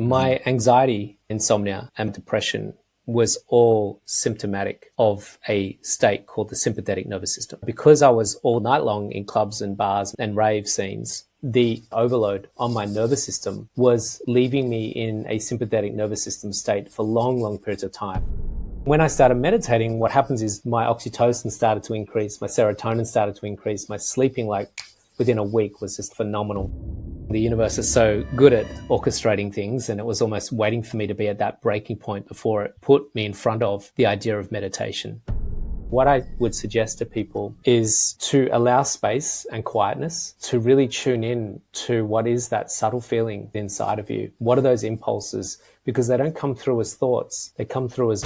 My anxiety, insomnia, and depression was all symptomatic of a state called the sympathetic nervous system. Because I was all night long in clubs and bars and rave scenes, the overload on my nervous system was leaving me in a sympathetic nervous system state for long, long periods of time. When I started meditating, what happens is my oxytocin started to increase, my serotonin started to increase, my sleeping, like within a week, was just phenomenal. The universe is so good at orchestrating things, and it was almost waiting for me to be at that breaking point before it put me in front of the idea of meditation. What I would suggest to people is to allow space and quietness to really tune in to what is that subtle feeling inside of you. What are those impulses? Because they don't come through as thoughts, they come through as...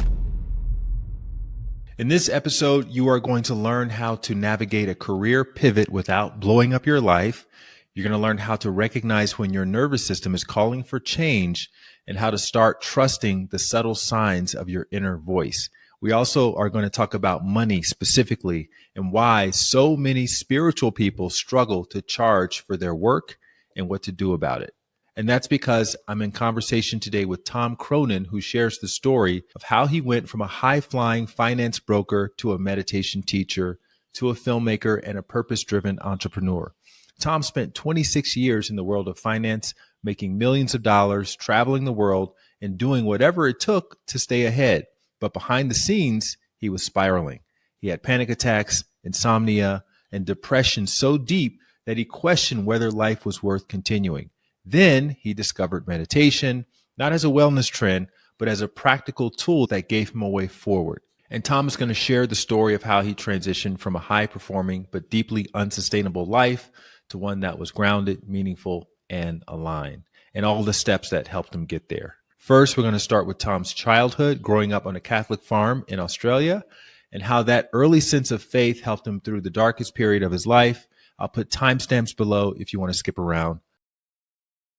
In this episode, you are going to learn how to navigate a career pivot without blowing up your life. You're going to learn how to recognize when your nervous system is calling for change and how to start trusting the subtle signs of your inner voice. We also are going to talk about money specifically and why so many spiritual people struggle to charge for their work and what to do about it. And that's because I'm in conversation today with Tom Cronin, who shares the story of how he went from a high-flying finance broker to a meditation teacher to a filmmaker and a purpose-driven entrepreneur. Tom spent 26 years in the world of finance, making millions of dollars, traveling the world, and doing whatever it took to stay ahead. But behind the scenes, he was spiraling. He had panic attacks, insomnia, and depression so deep that he questioned whether life was worth continuing. Then he discovered meditation, not as a wellness trend, but as a practical tool that gave him a way forward. And Tom is going to share the story of how he transitioned from a high-performing but deeply unsustainable life to one that was grounded, meaningful, and aligned, and all the steps that helped him get there. First, we're going to start with Tom's childhood, growing up on a Catholic farm in Australia, and how that early sense of faith helped him through the darkest period of his life. I'll put timestamps below if you want to skip around.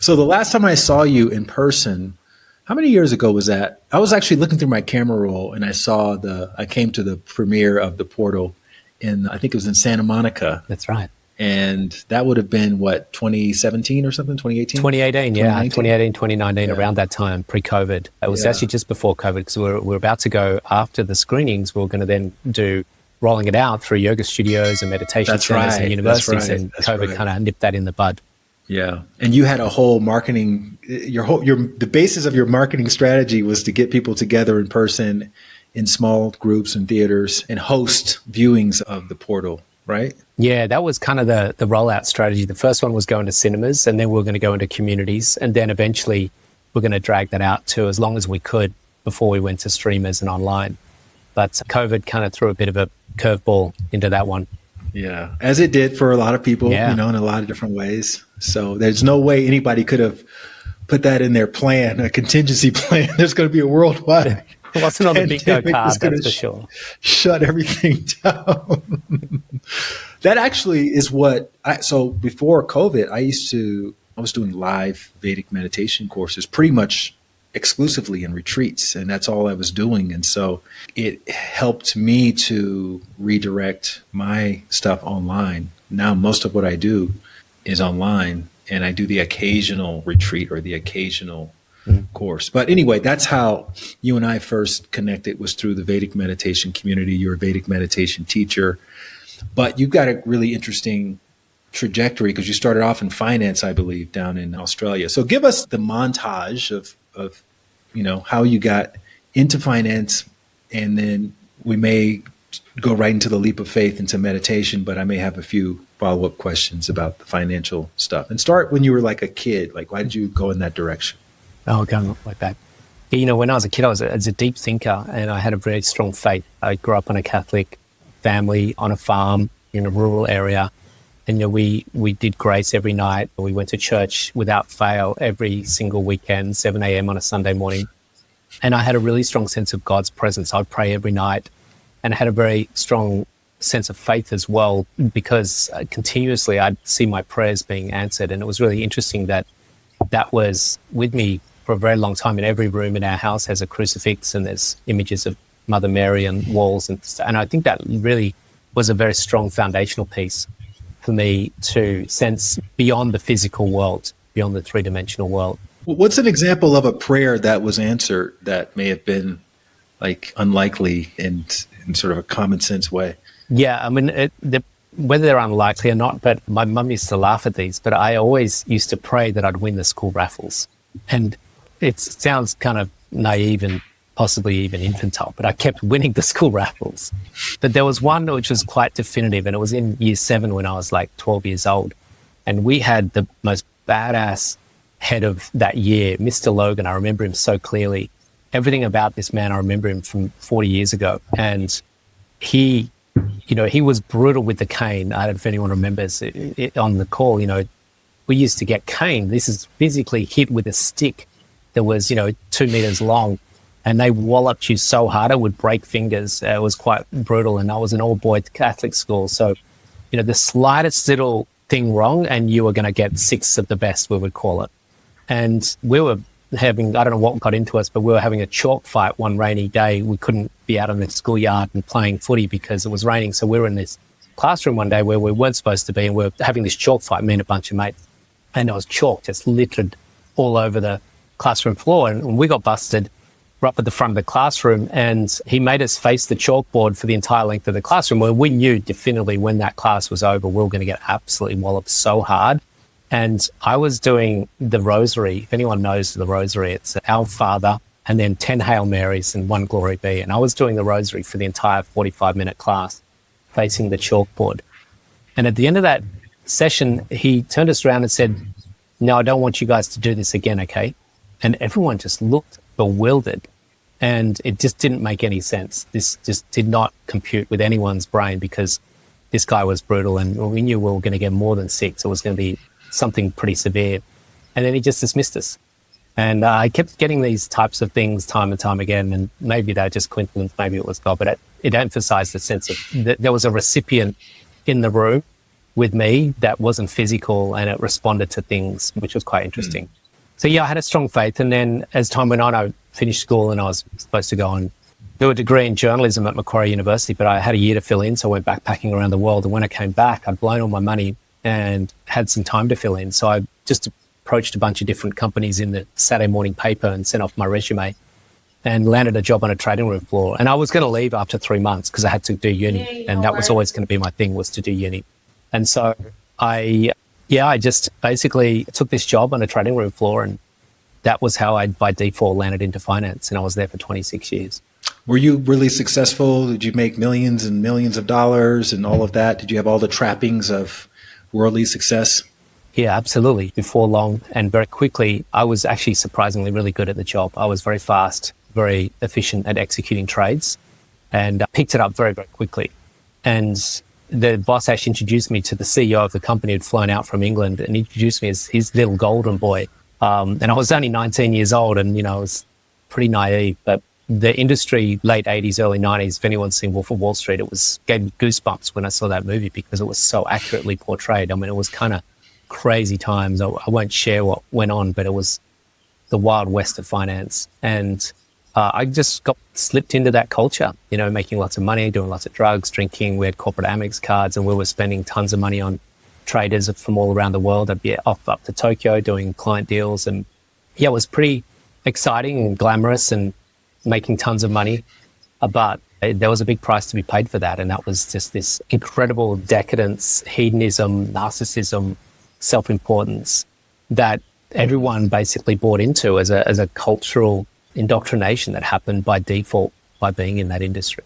So the last time I saw you in person, how many years ago was that? I was actually looking through my camera roll and I came to the premiere of The Portal I think it was in Santa Monica. That's right. And that would have been, 2017 or something, 2018? 2018, yeah, 2018, 2019, around that time, pre-COVID. It was actually just before COVID, because we're about to go after the screenings. We're going to then do rolling it out through yoga studios and meditation centers and universities, and COVID kind of nipped that in the bud. Yeah. And you had a whole marketing, the basis of your marketing strategy was to get people together in person in small groups and theaters and host viewings of The Portal, right? Yeah, that was kind of the rollout strategy. The first one was going to cinemas, and then we were going to go into communities, and then eventually we're going to drag that out to as long as we could before we went to streamers and online. But COVID kind of threw a bit of a curveball into that one. Yeah, as it did for a lot of people, in a lot of different ways. So there's no way anybody could have put that in their plan, a contingency plan. There's going to be a worldwide It wasn't on the big go card, that's for sure. Shut everything down. That actually is so before COVID, I was doing live Vedic meditation courses pretty much exclusively in retreats, and that's all I was doing. And so it helped me to redirect my stuff online. Now, most of what I do is online, and I do the occasional retreat or the occasional course. But anyway, that's how you and I first connected, was through the Vedic meditation community. You're a Vedic meditation teacher, but you've got a really interesting trajectory because you started off in finance, I believe, down in Australia. So give us the montage of how you got into finance, and then we may go right into the leap of faith into meditation, but I may have a few follow-up questions about the financial stuff. And start when you were like a kid. Like, why did you go in that direction? Oh, going like that. When I was a kid, I was a deep thinker, and I had a very strong faith. I grew up in a Catholic family on a farm in a rural area. And we did grace every night. We went to church without fail every single weekend, 7 a.m. on a Sunday morning. And I had a really strong sense of God's presence. I'd pray every night, and I had a very strong sense of faith as well, because continuously I'd see my prayers being answered. And it was really interesting that was with me for a very long time. In every room in our house has a crucifix, and there's images of Mother Mary and walls. And I think that really was a very strong foundational piece for me to sense beyond the physical world, beyond the three-dimensional world. What's an example of a prayer that was answered that may have been like unlikely in sort of a common sense way? Yeah, I mean, whether they're unlikely or not, but my mum used to laugh at these, but I always used to pray that I'd win the school raffles. And it sounds kind of naive and possibly even infantile, but I kept winning the school raffles. But there was one which was quite definitive, and it was in year 7 when I was like 12 years old. And we had the most badass head of that year, Mr. Logan. I remember him so clearly. Everything about this man, I remember him from 40 years ago. And he was brutal with the cane. I don't know if anyone remembers it on the call. We used to get caned. This is physically hit with a stick that was, 2 meters long. And they walloped you so hard it would break fingers. It was quite brutal. And I was an all-boys Catholic school. So, the slightest little thing wrong and you were going to get 6 of the best, we would call it. And we were having, I don't know what got into us, but we were having a chalk fight one rainy day. We couldn't be out in the schoolyard and playing footy because it was raining. So we were in this classroom one day where we weren't supposed to be, and we were having this chalk fight, me and a bunch of mates. And there was chalk just littered all over the classroom floor. And we got busted right up at the front of the classroom, and he made us face the chalkboard for the entire length of the classroom, where we knew definitively when that class was over, we were going to get absolutely walloped so hard. And I was doing the rosary. If anyone knows the rosary, it's Our Father and then 10 Hail Marys and 1 Glory Be. And I was doing the rosary for the entire 45-minute class facing the chalkboard. And at the end of that session, he turned us around and said, "No, I don't want you guys to do this again, okay?" And everyone just looked bewildered. And it just didn't make any sense. This just did not compute with anyone's brain because this guy was brutal, and we knew we were going to get more than 6. It was going to be something pretty severe. And then he just dismissed us. And I kept getting these types of things time and time again, and maybe they're just coincidence, maybe it was God, but it emphasized the sense of that there was a recipient in the room with me that wasn't physical, and it responded to things, which was quite interesting. So yeah, I had a strong faith. And then as time went on, I finished school and I was supposed to go and do a degree in journalism at Macquarie University, but I had a year to fill in. So I went backpacking around the world. And when I came back, I'd blown all my money and had some time to fill in. So I just approached a bunch of different companies in the Saturday morning paper and sent off my resume and landed a job on a trading room floor. And I was going to leave after 3 months because I had to do uni. And that was always going to be my thing, was to do uni. And so I just basically took this job on a trading room floor, and that was how I, by default, landed into finance. And I was there for 26 years. Were you really successful? Did you make millions and millions of dollars and all of that? Did you have all the trappings of worldly success? Yeah, absolutely. Before long and very quickly, I was actually surprisingly really good at the job. I was very fast, very efficient at executing trades, and picked it up very, very quickly. And the boss actually introduced me to the CEO of the company who'd flown out from England, and introduced me as his little golden boy. And I was only 19 years old, and, I was pretty naive, but the industry, late 80s, early 90s, if anyone's seen Wolf of Wall Street, gave me goosebumps when I saw that movie because it was so accurately portrayed. I mean, it was kind of crazy times. I won't share what went on, but it was the wild west of finance. And I just got slipped into that culture, making lots of money, doing lots of drugs, drinking. We had corporate Amex cards, and we were spending tons of money on traders from all around the world. I'd be off up to Tokyo doing client deals. And yeah, it was pretty exciting and glamorous and making tons of money. But there was a big price to be paid for that. And that was just this incredible decadence, hedonism, narcissism, self-importance that everyone basically bought into as a cultural indoctrination that happened by default by being in that industry.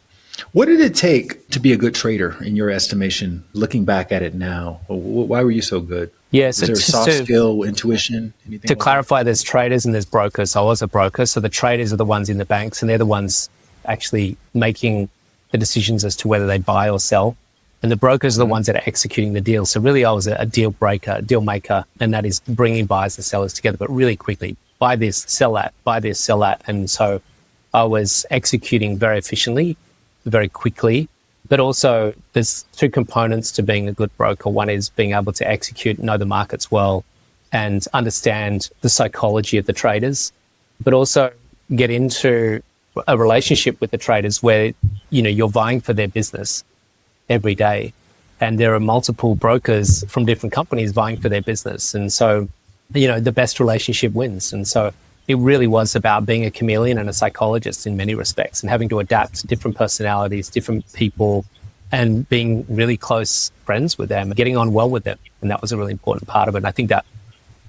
What did it take to be a good trader in your estimation, looking back at it now? Why were you so good? Yes, is there a soft skill, intuition, anything? To clarify, there's traders and there's brokers. I was a broker. So the traders are the ones in the banks, and they're the ones actually making the decisions as to whether they buy or sell. And the brokers are the ones that are executing the deal. So really, I was a deal breaker, deal maker, and that is bringing buyers and sellers together, but really quickly. Buy this, sell that, buy this, sell that. And so I was executing very efficiently, very quickly. But also there's 2 components to being a good broker. One is being able to execute, know the markets well, and understand the psychology of the traders, but also get into a relationship with the traders where, you're vying for their business every day. And there are multiple brokers from different companies vying for their business. And so the best relationship wins. And so it really was about being a chameleon and a psychologist in many respects, and having to adapt to different personalities, different people, and being really close friends with them, getting on well with them. And that was a really important part of it. And I think that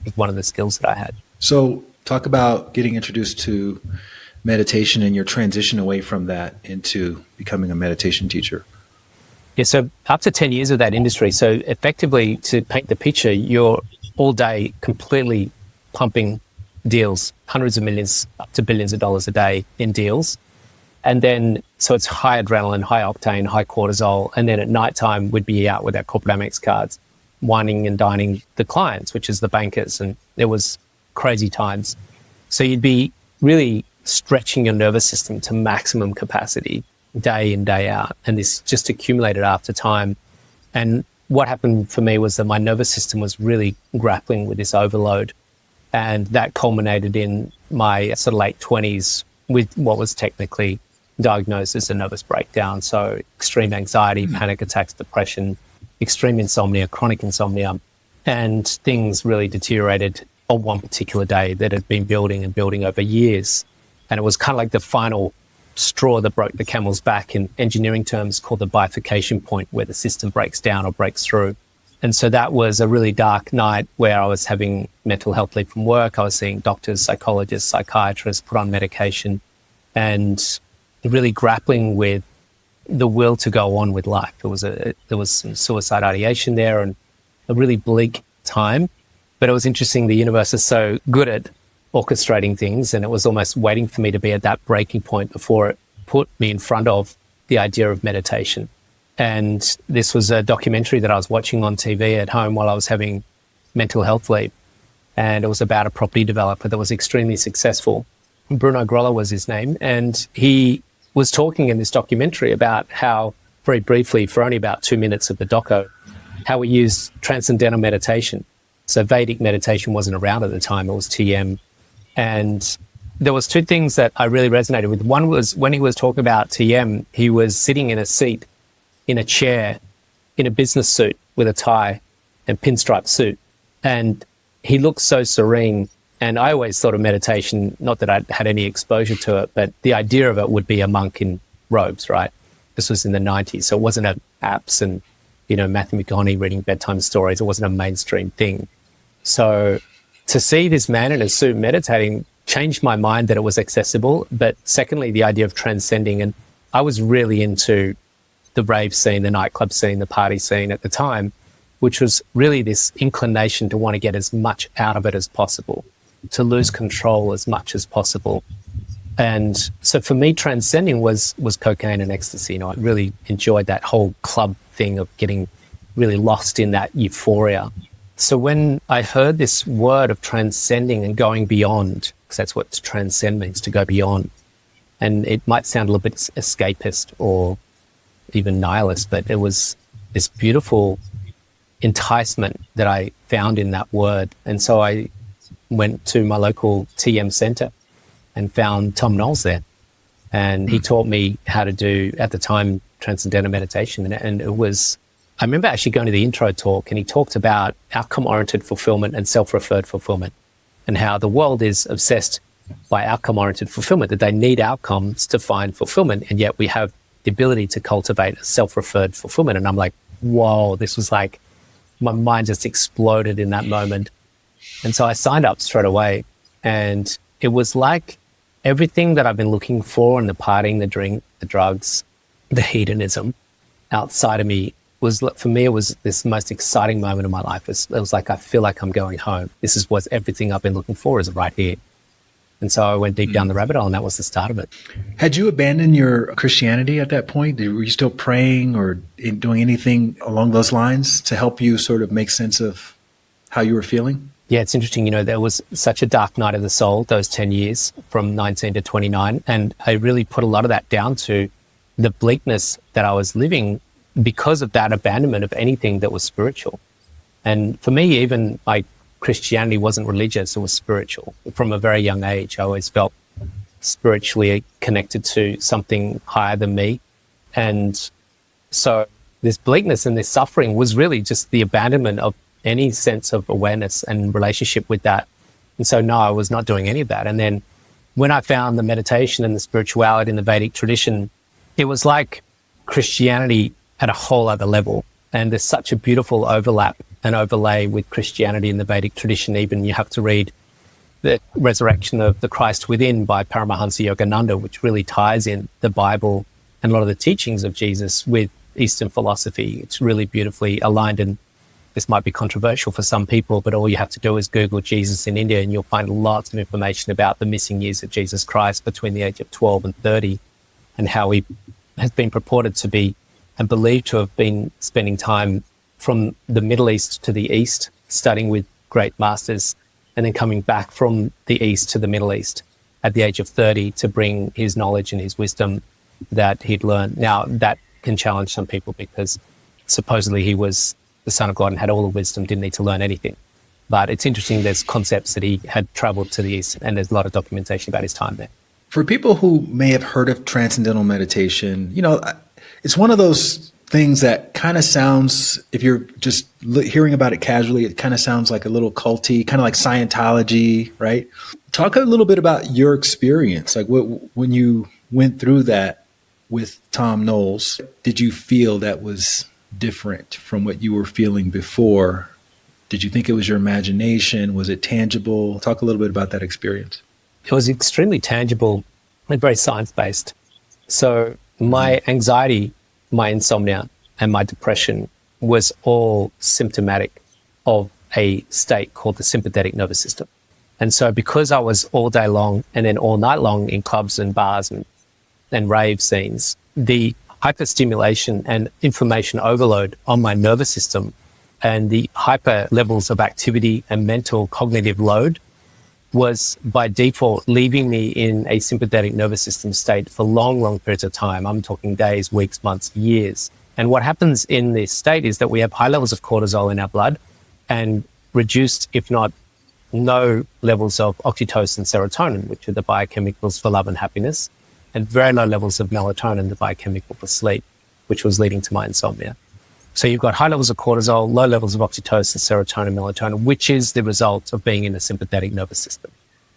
was one of the skills that I had. So talk about getting introduced to meditation and your transition away from that into becoming a meditation teacher. Yeah, so up to 10 years of that industry. So effectively, to paint the picture, you're all day completely pumping deals, hundreds of millions up to billions of dollars a day in deals. And then, so it's high adrenaline, high octane, high cortisol. And then at nighttime, we'd be out with our corporate Amex cards, wining and dining the clients, which is the bankers. And it was crazy times. So you'd be really stretching your nervous system to maximum capacity day in, day out. And this just accumulated after time. And what happened for me was that my nervous system was really grappling with this overload. And that culminated in my sort of late 20s with what was technically diagnosed as a nervous breakdown. So extreme anxiety, panic attacks, depression, extreme insomnia, chronic insomnia, and things really deteriorated on one particular day that had been building and building over years. And it was kind of like the final straw that broke the camel's back, in engineering terms called the bifurcation point, where the system breaks down or breaks through. And so that was a really dark night where I was having mental health leave from work. I was seeing doctors, psychologists, psychiatrists, put on medication, and really grappling with the will to go on with life. There was some suicide ideation there, and a really bleak time. But it was interesting. The universe is so good at orchestrating things, and it was almost waiting for me to be at that breaking point before it put me in front of the idea of meditation. And this was a documentary that I was watching on TV at home while I was having mental health leave. And it was about a property developer that was extremely successful. Bruno Groller was his name. And he was talking in this documentary about how, very briefly, for only about 2 minutes of the doco, how we used transcendental meditation. So Vedic meditation wasn't around at the time, it was TM. And there was two things that I really resonated with. One was when he was talking about TM, he was sitting in a seat, in a chair, in a business suit with a tie and pinstripe suit. And he looked so serene. And I always thought of meditation, not that I'd had any exposure to it, but the idea of it would be a monk in robes, right? This was in the 90s. So it wasn't apps and, Matthew McConaughey reading bedtime stories. It wasn't a mainstream thing. So to see this man in a suit meditating changed my mind that it was accessible. But secondly, the idea of transcending. And I was really into the rave scene, the nightclub scene, the party scene at the time, which was really this inclination to want to get as much out of it as possible, to lose control as much as possible. And so for me, transcending was cocaine and ecstasy. I really enjoyed that whole club thing of getting really lost in that euphoria. So when I heard this word of transcending and going beyond, because that's what to transcend means, to go beyond, and it might sound a little bit escapist or even nihilist, but it was this beautiful enticement that I found in that word. And so I went to my local TM center and found Tom Knowles there. And he taught me how to do, at the time, transcendental meditation. And it was, I remember actually going to the intro talk, and he talked about outcome-oriented fulfillment and self-referred fulfillment, and how the world is obsessed by outcome-oriented fulfillment, that they need outcomes to find fulfillment. And yet we have the ability to cultivate a self-referred fulfillment. And I'm like, whoa, this was like, my mind just exploded in that moment. And so I signed up straight away. And it was like everything that I've been looking for in the partying, the drink, the drugs, the hedonism outside of me was, for me, it was this most exciting moment of my life. It was like, I feel like I'm going home. This is what everything I've been looking for is right here. And so I went deep down the rabbit hole, and that was the start of it. Had you abandoned your Christianity at that point? Were you still praying or doing anything along those lines to help you sort of make sense of how you were feeling? Yeah, it's interesting. There was such a dark night of the soul, those 10 years from 19 to 29. And I really put a lot of that down to the bleakness that I was living because of that abandonment of anything that was spiritual. And for me, even my Christianity wasn't religious, it was spiritual. From a very young age, I always felt spiritually connected to something higher than me. And so this bleakness and this suffering was really just the abandonment of any sense of awareness and relationship with that. And so, no, I was not doing any of that. And then when I found the meditation and the spirituality in the Vedic tradition, it was like Christianity at a whole other level. And there's such a beautiful overlap and overlay with Christianity in the Vedic tradition. Even you have to read the Resurrection of the Christ Within by Paramahansa Yogananda, which really ties in the Bible and a lot of the teachings of Jesus with Eastern philosophy. It's really beautifully aligned, and this might be controversial for some people, but all you have to do is Google Jesus in India and you'll find lots of information about the missing years of Jesus Christ between the age of 12 and 30 and how he has been purported to be and believed to have been spending time from the Middle East to the East, studying with great masters, and then coming back from the East to the Middle East at the age of 30 to bring his knowledge and his wisdom that he'd learned. Now, that can challenge some people because supposedly he was the Son of God and had all the wisdom, didn't need to learn anything. But it's interesting, there's concepts that he had traveled to the East, and there's a lot of documentation about his time there. For people who may have heard of transcendental meditation, it's one of those things that kind of sounds, if you're just hearing about it casually, it kind of sounds like a little culty, kind of like Scientology, right? Talk a little bit about your experience. Like when you went through that with Tom Knowles, did you feel that was different from what you were feeling before? Did you think it was your imagination? Was it tangible? Talk a little bit about that experience. It was extremely tangible and very science-based. So my anxiety, my insomnia, and my depression was all symptomatic of a state called the sympathetic nervous system. And so because I was all day long and then all night long in clubs and bars and rave scenes, the hyperstimulation and information overload on my nervous system and the hyper levels of activity and mental cognitive load was by default leaving me in a sympathetic nervous system state for long, long periods of time. I'm talking days, weeks, months, years. And what happens in this state is that we have high levels of cortisol in our blood and reduced, if not no, levels of oxytocin and serotonin, which are the biochemicals for love and happiness, and very low levels of melatonin, the biochemical for sleep, which was leading to my insomnia. So you've got high levels of cortisol, low levels of oxytocin, serotonin, melatonin, which is the result of being in a sympathetic nervous system.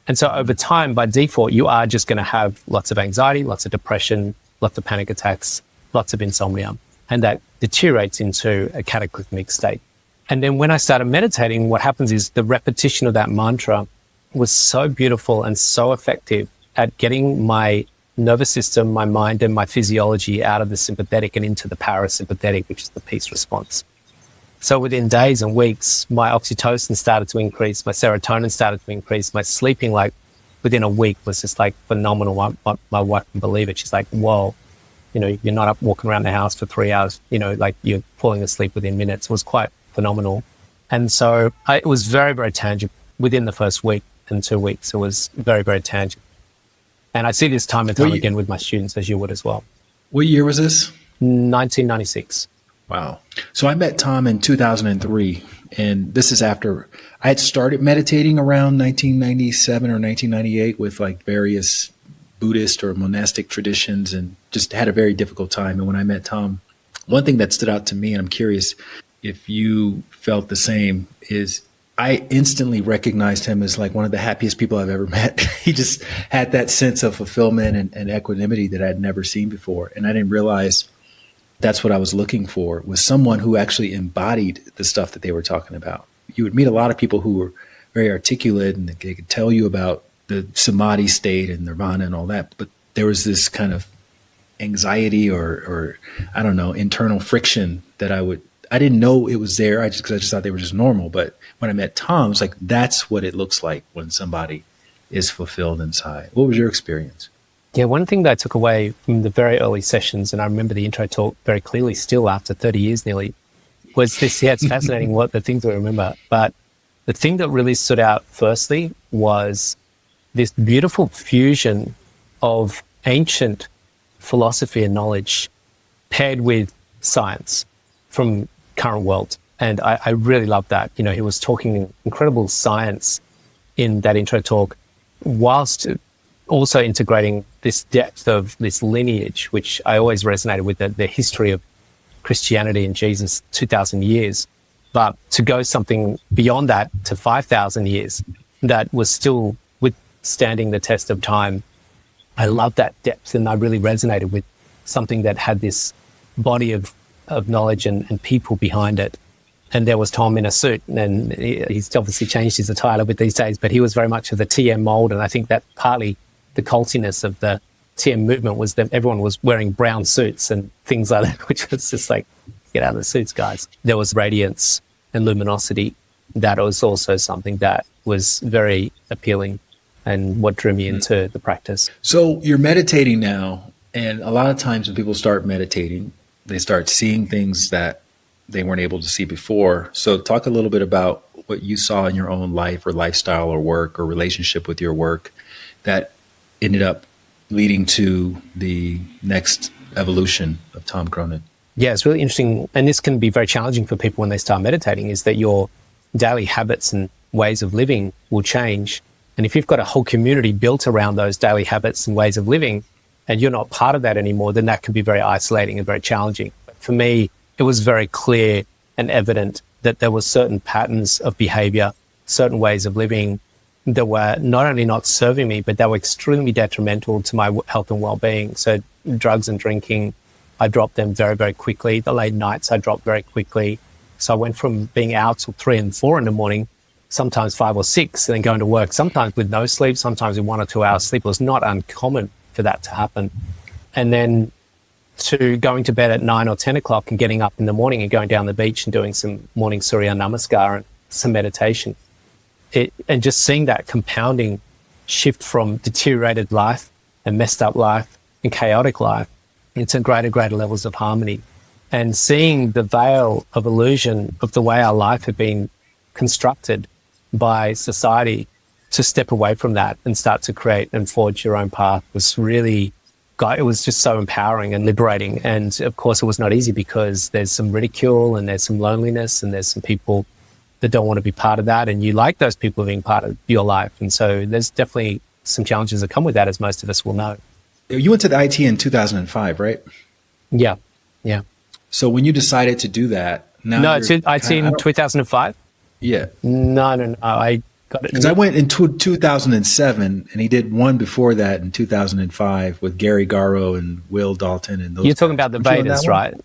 And so over time, by default, you are just going to have lots of anxiety, lots of depression, lots of panic attacks, lots of insomnia, and that deteriorates into a cataclysmic state. And then when I started meditating, what happens is the repetition of that mantra was so beautiful and so effective at getting my nervous system, my mind, and my physiology out of the sympathetic and into the parasympathetic, which is the peace response. So within days and weeks, my oxytocin started to increase, my serotonin started to increase, my sleeping, like within a week, was just like phenomenal. My wife can believe it. She's like, whoa, you're not up walking around the house for 3 hours, like you're falling asleep within minutes. It was quite phenomenal. And so it was very, very tangible within the first week and 2 weeks. It was very, very tangible. And I see this time and time again with my students, as you would as well. What year was this? 1996. Wow. So I met Tom in 2003, and this is after I had started meditating around 1997 or 1998 with like various Buddhist or monastic traditions and just had a very difficult time. And when I met Tom, one thing that stood out to me, and I'm curious if you felt the same, is I instantly recognized him as like one of the happiest people I've ever met. He just had that sense of fulfillment and equanimity that I'd never seen before. And I didn't realize that's what I was looking for, was someone who actually embodied the stuff that they were talking about. You would meet a lot of people who were very articulate and they could tell you about the samadhi state and nirvana and all that. But there was this kind of anxiety or I don't know, internal friction that I didn't know it was there. Because I just thought they were just normal. But when I met Tom, it's like, that's what it looks like when somebody is fulfilled inside. What was your experience? Yeah, one thing that I took away from the very early sessions, and I remember the intro talk very clearly still after 30 years nearly, was this. Yeah, it's fascinating what the things I remember. But the thing that really stood out firstly was this beautiful fusion of ancient philosophy and knowledge paired with science from current world. And I really loved that. He was talking incredible science in that intro talk, whilst also integrating this depth of this lineage, which I always resonated with, the history of Christianity and Jesus, 2,000 years. But to go something beyond that to 5,000 years, that was still withstanding the test of time. I love that depth, and I really resonated with something that had this body of knowledge and people behind it. And there was Tom in a suit, and he's obviously changed his attire a little bit these days, but he was very much of the TM mold. And I think that partly the cultiness of the TM movement was that everyone was wearing brown suits and things like that, which was just like, get out of the suits, guys. There was radiance and luminosity. That was also something that was very appealing and what drew me into the practice. So you're meditating now, and a lot of times when people start meditating, they start seeing things that they weren't able to see before. So talk a little bit about what you saw in your own life or lifestyle or work or relationship with your work that ended up leading to the next evolution of Tom Cronin. Yeah, it's really interesting. And this can be very challenging for people when they start meditating, is that your daily habits and ways of living will change. And if you've got a whole community built around those daily habits and ways of living, and you're not part of that anymore, then that can be very isolating and very challenging. But for me, it was very clear and evident that there were certain patterns of behavior, certain ways of living that were not only not serving me, but they were extremely detrimental to my health and well-being. So drugs and drinking, I dropped them very, very quickly. The late nights, I dropped very quickly. So I went from being out till 3 and 4 in the morning, sometimes 5 or 6, and then going to work, sometimes with no sleep, sometimes with 1 or 2 hours sleep. It was not uncommon for that to happen. And then to going to bed at 9 or 10 o'clock and getting up in the morning and going down the beach and doing some morning Surya Namaskar and some meditation. And just seeing that compounding shift from deteriorated life and messed up life and chaotic life into greater levels of harmony. And seeing the veil of illusion of the way our life had been constructed by society, to step away from that and start to create and forge your own path was really, it was just so empowering and liberating. And of course, it was not easy because there's some ridicule and there's some loneliness and there's some people that don't want to be part of that. And you like those people being part of your life. And so there's definitely some challenges that come with that, as most of us will know. You went to the IT in 2005, right? Yeah. So when you decided to do that, no, it's IT in 2005. Yeah. No. I got it. Because I went in 2007, and he did one before that in 2005 with Gary Garrow and Will Dalton and those. You're talking about the Vedas, right?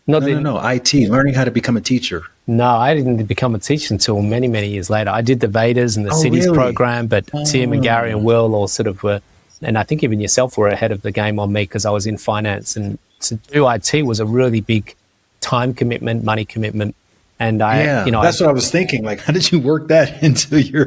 No, IT, learning how to become a teacher. No, I didn't become a teacher until many, many years later. I did the Vedas and the Cities program, but Tim and Gary and Will all sort of were, and I think even yourself were ahead of the game on me because I was in finance. And to do IT was a really big time commitment, money commitment. And that's what I was thinking. Like, how did you work that into your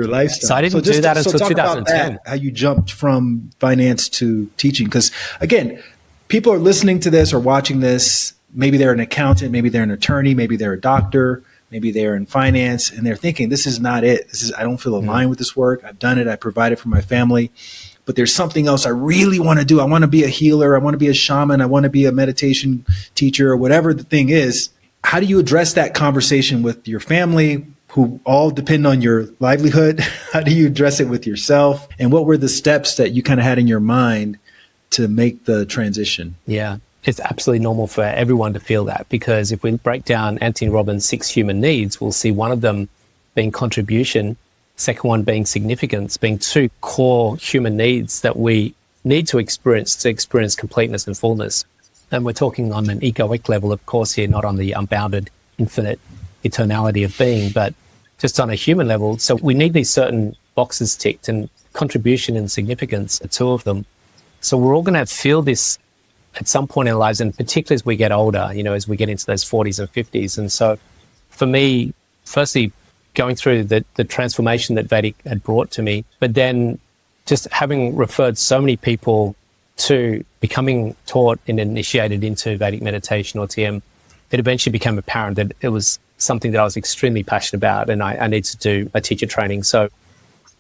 lifestyle? So I didn't do that until 2010. How you jumped from finance to teaching? Because again, people are listening to this or watching this. Maybe they're an accountant, maybe they're an attorney, maybe they're a doctor, maybe they're in finance, and they're thinking, this is not it. I don't feel aligned with this work. I've done it. I provided for my family, but there's something else I really want to do. I want to be a healer. I want to be a shaman. I want to be a meditation teacher, or whatever the thing is. How do you address that conversation with your family, who all depend on your livelihood? How do you address it with yourself? And what were the steps that you kind of had in your mind to make the transition? Yeah. It's absolutely normal for everyone to feel that, because if we break down Anthony Robbins' 6 human needs, we'll see one of them being contribution, second one being significance, being 2 core human needs that we need to experience completeness and fullness. And we're talking on an egoic level, of course, here, not on the unbounded, infinite eternality of being, but just on a human level. So we need these certain boxes ticked, and contribution and significance are 2 of them. So we're all going to feel this at some point in our lives, and particularly as we get older, as we get into those 40s and 50s. And so for me, firstly, going through the transformation that Vedic had brought to me, but then just having referred so many people to becoming taught and initiated into Vedic meditation or TM, it eventually became apparent that it was something that I was extremely passionate about, and I needed to do a teacher training. So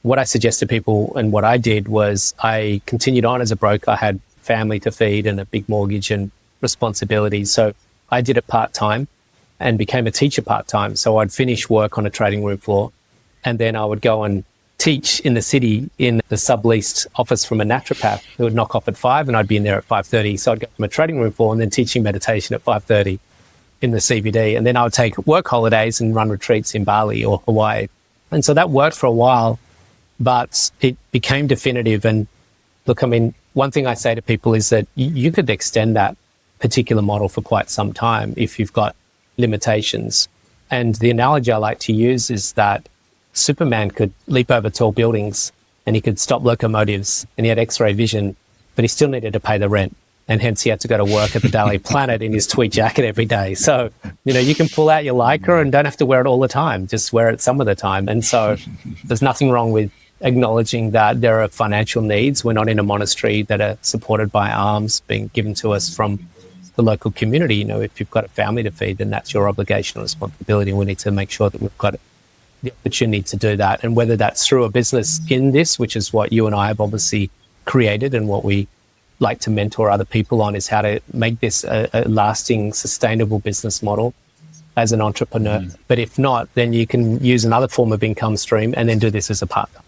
what I suggest to people and what I did was I continued on as a broker. I had family to feed and a big mortgage and responsibilities. So I did it part-time and became a teacher part-time. So I'd finish work on a trading room floor, and then I would go and teach in the city in the subleased office from a naturopath who would knock off at 5, and I'd be in there at 5:30. So I'd go from a trading room floor and then teaching meditation at 5:30. in the CBD. And then I would take work holidays and run retreats in Bali or Hawaii. And so that worked for a while, but it became definitive. And look, I mean, one thing I say to people is that you could extend that particular model for quite some time if you've got limitations. And the analogy I like to use is that Superman could leap over tall buildings and he could stop locomotives and he had X-ray vision, but he still needed to pay the rent. And hence he had to go to work at the Daily Planet in his tweed jacket every day. So, you can pull out your Lycra and don't have to wear it all the time. Just wear it some of the time. And so there's nothing wrong with acknowledging that there are financial needs. We're not in a monastery that are supported by alms being given to us from the local community. If you've got a family to feed, then that's your obligation and responsibility. We need to make sure that we've got the opportunity to do that. And whether that's through a business in this, which is what you and I have obviously created and what we like to mentor other people on, is how to make this a lasting, sustainable business model as an entrepreneur. But if not, then you can use another form of income stream and then do this as a part-time.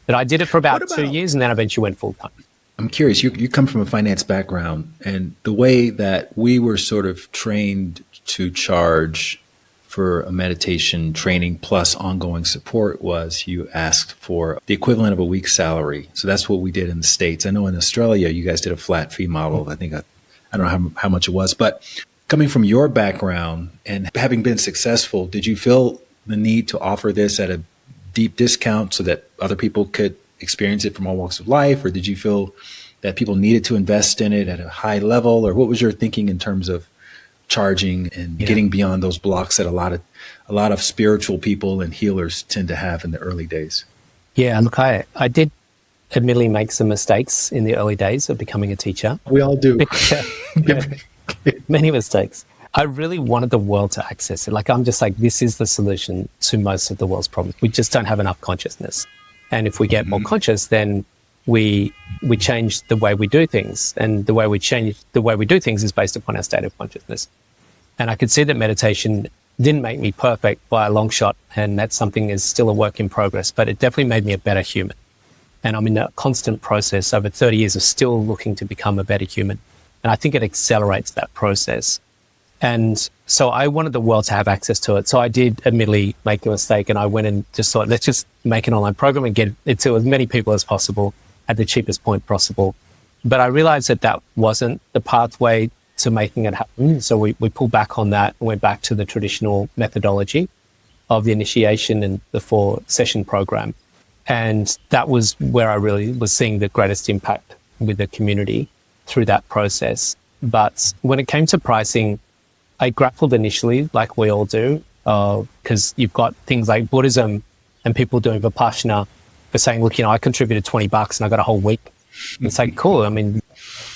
But I did it for about 2 years and then eventually went full-time. I'm curious, you come from a finance background, and the way that we were sort of trained to charge for a meditation training plus ongoing support was you asked for the equivalent of a week's salary. So that's what we did in the States. I know in Australia, you guys did a flat fee model. I think, I don't know how much it was, but coming from your background and having been successful, did you feel the need to offer this at a deep discount so that other people could experience it from all walks of life? Or did you feel that people needed to invest in it at a high level? Or what was your thinking in terms of charging and getting beyond those blocks that a lot of spiritual people and healers tend to have in the early days? Yeah, look, I did admittedly make some mistakes in the early days of becoming a teacher. We all do. Many mistakes. I really wanted the world to access it. I'm just like, this is the solution to most of the world's problems. We just don't have enough consciousness. And if we get more conscious, then we change the way we do things. And the way we change the way we do things is based upon our state of consciousness. And I could see that meditation didn't make me perfect by a long shot. And that's something is still a work in progress, but it definitely made me a better human. And I'm in a constant process over 30 years of still looking to become a better human. And I think it accelerates that process. And so I wanted the world to have access to it. So I did admittedly make a mistake, and I went and just thought, let's just make an online program and get it to as many people as possible at the cheapest point possible. But I realized that that wasn't the pathway to making it happen. So we pulled back on that and went back to the traditional methodology of the initiation and the 4-session program. And that was where I really was seeing the greatest impact with the community through that process. But when it came to pricing, I grappled initially, like we all do, because you've got things like Buddhism and people doing Vipassana for saying, look, I contributed $20 and I got a whole week. It's like, cool. I mean,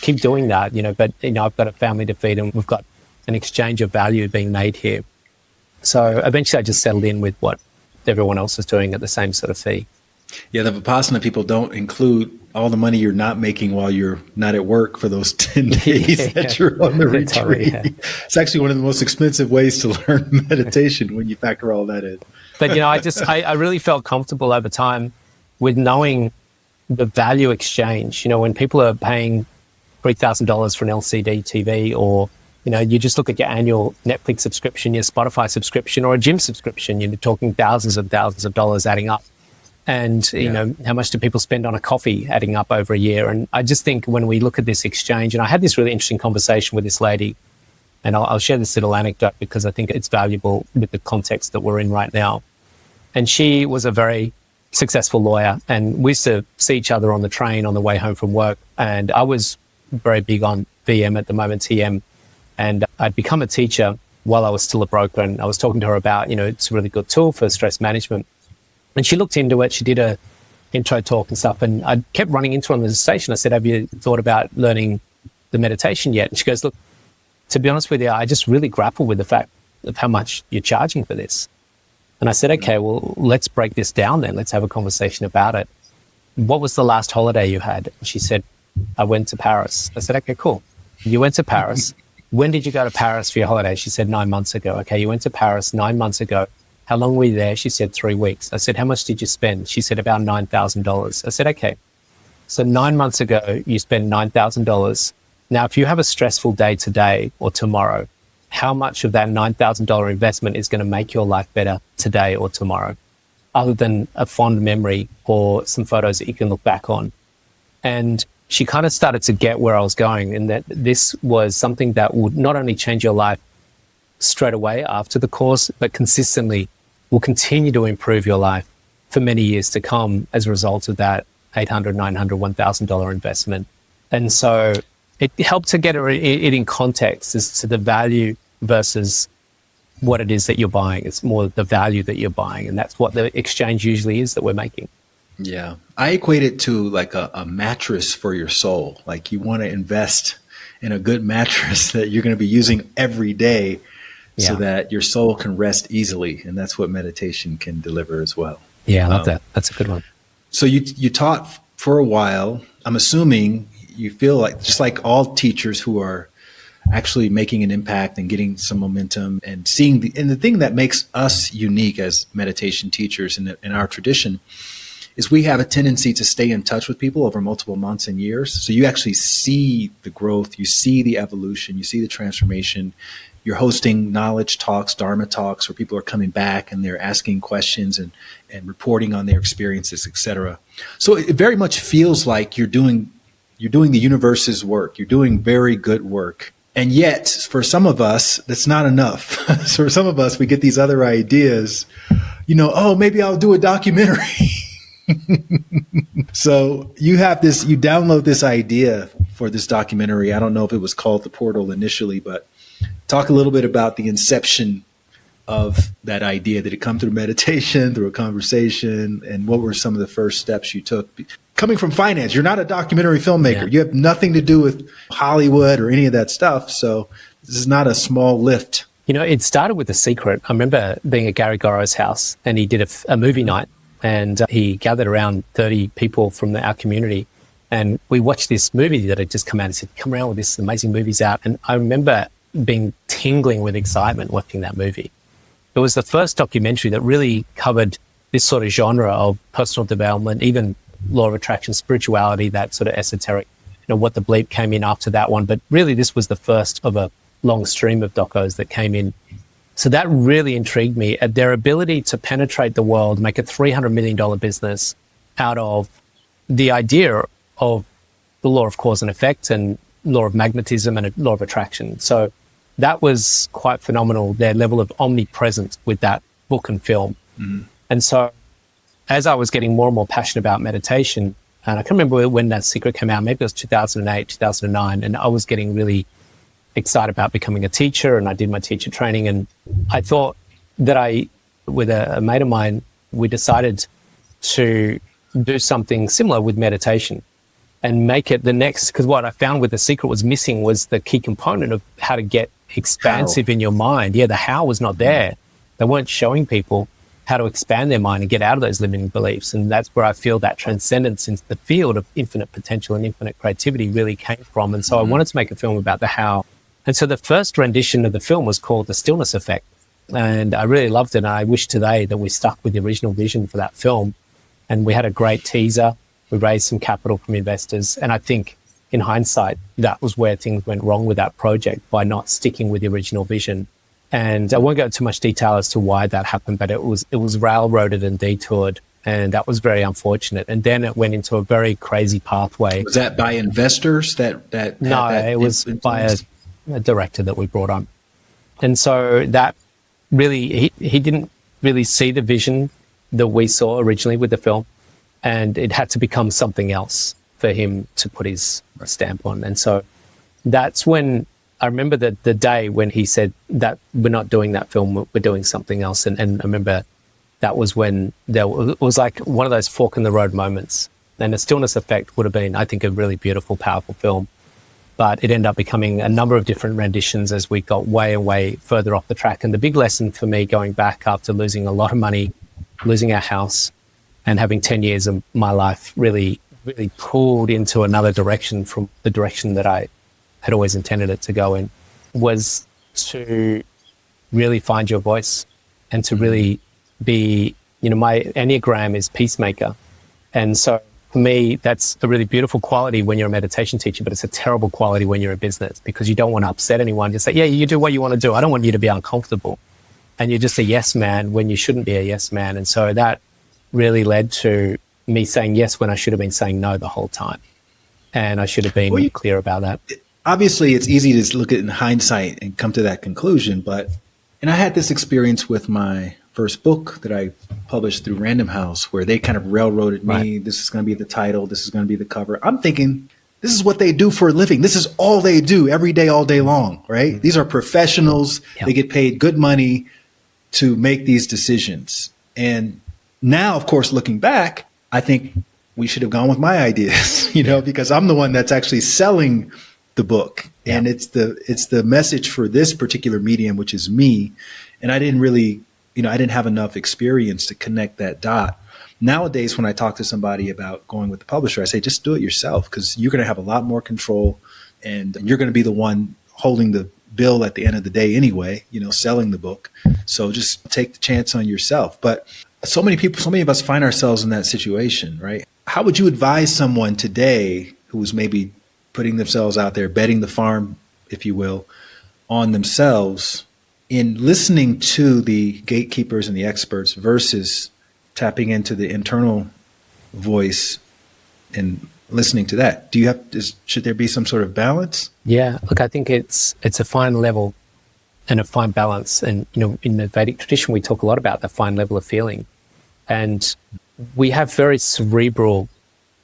keep doing that, but, I've got a family to feed and we've got an exchange of value being made here. So eventually I just settled in with what everyone else is doing at the same sort of fee. Yeah, the Vipassana people don't include all the money you're not making while you're not at work for those 10 days that you're on the retreat. Totally, yeah. It's actually one of the most expensive ways to learn meditation when you factor all that in. But, I really felt comfortable over time with knowing the value exchange. When people are paying $3,000 for an LCD TV, or, you just look at your annual Netflix subscription, your Spotify subscription, or a gym subscription, you're talking thousands and thousands of dollars adding up. And, how much do people spend on a coffee adding up over a year? And I just think when we look at this exchange, and I had this really interesting conversation with this lady, and I'll share this little anecdote because I think it's valuable with the context that we're in right now. And she was a very successful lawyer, and we used to see each other on the train on the way home from work. And I was very big on VM at the moment, TM. And I'd become a teacher while I was still a broker. And I was talking to her about, it's a really good tool for stress management. And she looked into it. She did a intro talk and stuff. And I kept running into her on the station. I said, have you thought about learning the meditation yet? And she goes, look, to be honest with you, I just really grapple with the fact of how much you're charging for this. And I said, okay, well, let's break this down then. Let's have a conversation about it. What was the last holiday you had? She said, I went to Paris. I said, okay, cool. You went to Paris. When did you go to Paris for your holiday? She said, 9 months ago. Okay, you went to Paris 9 months ago. How long were you there? She said 3 weeks. I said, how much did you spend? She said, about $9,000. I said, okay. So 9 months ago, you spent $9,000. Now, if you have a stressful day today or tomorrow, how much of that $9,000 investment is going to make your life better today or tomorrow, other than a fond memory or some photos that you can look back on. And she kind of started to get where I was going, and that this was something that would not only change your life straight away after the course, but consistently will continue to improve your life for many years to come as a result of that $800, $900, $1,000 investment. And so it helped to get it in context as to the value versus what it is that you're buying. It's more the value that you're buying. And that's what the exchange usually is that we're making. Yeah. I equate it to like a mattress for your soul. Like you want to invest in a good mattress that you're going to be using every day so that your soul can rest easily. And that's what meditation can deliver as well. Yeah, I love that. That's a good one. So you taught for a while. I'm assuming you feel like, just like all teachers who are actually making an impact and getting some momentum and seeing the thing that makes us unique as meditation teachers in our tradition is we have a tendency to stay in touch with people over multiple months and years. So you actually see the growth, you see the evolution, you see the transformation. You're hosting knowledge talks, Dharma talks, where people are coming back and they're asking questions and reporting on their experiences, et cetera. So it very much feels like you're doing the universe's work. You're doing very good work. And yet, for some of us, that's not enough. So for some of us, we get these other ideas, maybe I'll do a documentary. So you download this idea for this documentary. I don't know if it was called The Portal initially, but talk a little bit about the inception of that idea. Did it come through meditation, through a conversation? And what were some of the first steps you took? Coming from finance, you're not a documentary filmmaker. Yeah. You have nothing to do with Hollywood or any of that stuff. So this is not a small lift. It started with a secret. I remember being at Gary Gorrow's house, and he did a movie night, and he gathered around 30 people from our community. And we watched this movie that had just come out and said, come around with this amazing movie's out. And I remember being tingling with excitement watching that movie. It was the first documentary that really covered this sort of genre of personal development, even law of attraction, spirituality, that sort of esoteric, what the bleep came in after that one. But really, this was the first of a long stream of docos that came in. So that really intrigued me at their ability to penetrate the world, make a $300 million business out of the idea of the law of cause and effect and law of magnetism and law of attraction. So that was quite phenomenal, their level of omnipresence with that book and film. Mm-hmm. And so as I was getting more and more passionate about meditation, and I can't remember when that secret came out, maybe it was 2008, 2009, and I was getting really excited about becoming a teacher, and I did my teacher training, and I thought that with a mate of mine, we decided to do something similar with meditation and make it the next, because what I found with the secret was missing was the key component of how to get expansive in your mind. Yeah, the how was not there. They weren't showing people how to expand their mind and get out of those limiting beliefs. And that's where I feel that transcendence into the field of infinite potential and infinite creativity really came from. And so I wanted to make a film about the how. And so the first rendition of the film was called The Stillness Effect. And I really loved it. And I wish today that we stuck with the original vision for that film. And we had a great teaser. We raised some capital from investors. And I think in hindsight, that was where things went wrong with that project by not sticking with the original vision. And I won't go into too much detail as to why that happened, but it was railroaded and detoured. And that was very unfortunate. And then it went into a very crazy pathway. Was that by investors No, it was by a director that we brought on. And so that really, he didn't really see the vision that we saw originally with the film. And it had to become something else for him to put his stamp on. And so that's when I remember the day when he said that we're not doing that film, we're doing something else. And I remember that was when it was like one of those fork in the road moments. And The Stillness Effect would have been, I think, a really beautiful, powerful film. But it ended up becoming a number of different renditions as we got way and way further off the track. And the big lesson for me going back after losing a lot of money, losing our house, and having 10 years of my life really, really pulled into another direction from the direction that I had always intended it to go in, was to really find your voice and to really be, my Enneagram is peacemaker. And so me, that's a really beautiful quality when you're a meditation teacher, but it's a terrible quality when you're in business, because you don't want to upset anyone. Just say, yeah, you do what you want to do. I don't want you to be uncomfortable. And you're just a yes man when you shouldn't be a yes man. And so that really led to me saying yes when I should have been saying no the whole time. And I should have been clear about that. Obviously, it's easy to look at it in hindsight and come to that conclusion. And I had this experience with my first book that I published through Random House, where they kind of railroaded me. Right. This is going to be the title. This is going to be the cover. I'm thinking, this is what they do for a living. This is all they do every day, all day long, right? Mm-hmm. These are professionals. Yep. They get paid good money to make these decisions. And now, of course, looking back, I think we should have gone with my ideas, because I'm the one that's actually selling the book. Yeah. And it's the message for this particular medium, which is me. And I didn't really, I didn't have enough experience to connect that dot. Nowadays, when I talk to somebody about going with the publisher, I say, just do it yourself, because you're going to have a lot more control, and you're going to be the one holding the bill at the end of the day anyway, selling the book. So just take the chance on yourself. But so many of us find ourselves in that situation, right? How would you advise someone today who is maybe putting themselves out there, betting the farm, if you will, on themselves, in listening to the gatekeepers and the experts versus tapping into the internal voice and listening to that? Should there be some sort of balance? Yeah, look, I think it's a fine level and a fine balance. And, in the Vedic tradition, we talk a lot about the fine level of feeling. And we have very cerebral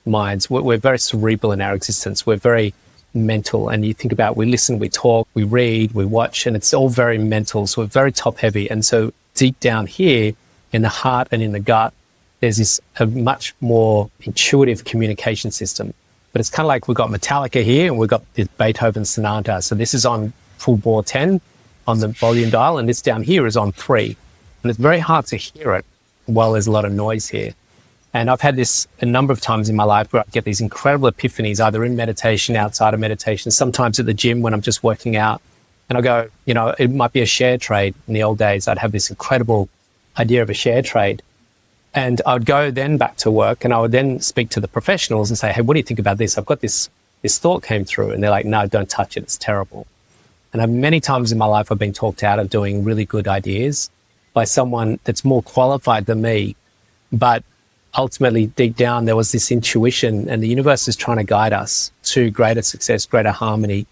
minds. We're very cerebral in our existence. We're very mental. And you think about, we listen, we talk, we read, we watch, and it's all very mental. So we're very top heavy. And so deep down here in the heart and in the gut, there's a much more intuitive communication system. But it's kind of like we've got Metallica here and we've got the Beethoven Sonata. So this is on full bore 10 on the volume dial, and this down here is on 3. And it's very hard to hear it while there's a lot of noise here. And I've had this a number of times in my life where I get these incredible epiphanies, either in meditation, outside of meditation, sometimes at the gym when I'm just working out. And I go, it might be a share trade. In the old days, I'd have this incredible idea of a share trade. And I would go then back to work, and I would then speak to the professionals and say, hey, what do you think about this? I've got this thought came through. And they're like, no, don't touch it. It's terrible. And many times in my life, I've been talked out of doing really good ideas by someone that's more qualified than me. But ultimately, deep down, there was this intuition, and the universe is trying to guide us to greater success, greater harmony.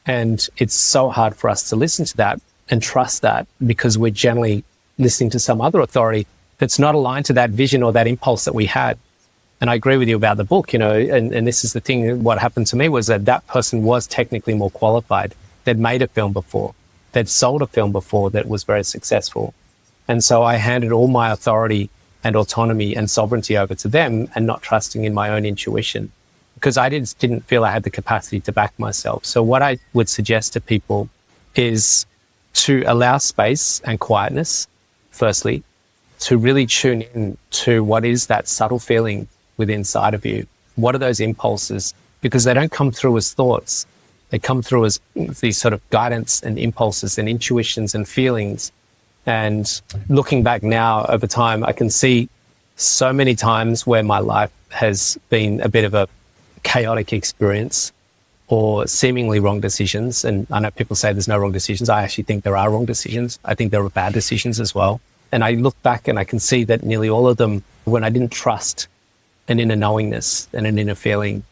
And it's so hard for us to listen to that and trust that, because we're generally listening to some other authority that's not aligned to that vision or that impulse that we had. And I agree with you about the book, and this is the thing. What happened to me was that person was technically more qualified. They'd made a film before. They'd sold a film before that was very successful. And so I handed all my authority and autonomy and sovereignty over to them, and not trusting in my own intuition, because I didn't feel I had the capacity to back myself. So what I would suggest to people is to allow space and quietness, firstly, to really tune in to what is that subtle feeling within inside of you. What are those impulses? Because they don't come through as thoughts. They come through as these sort of guidance and impulses and intuitions and feelings. And looking back now over time, I can see so many times where my life has been a bit of a chaotic experience or seemingly wrong decisions. And I know people say there's no wrong decisions. I actually think there are wrong decisions. I think there are bad decisions as well. And I look back and I can see that nearly all of them, when I didn't trust an inner knowingness and an inner feeling,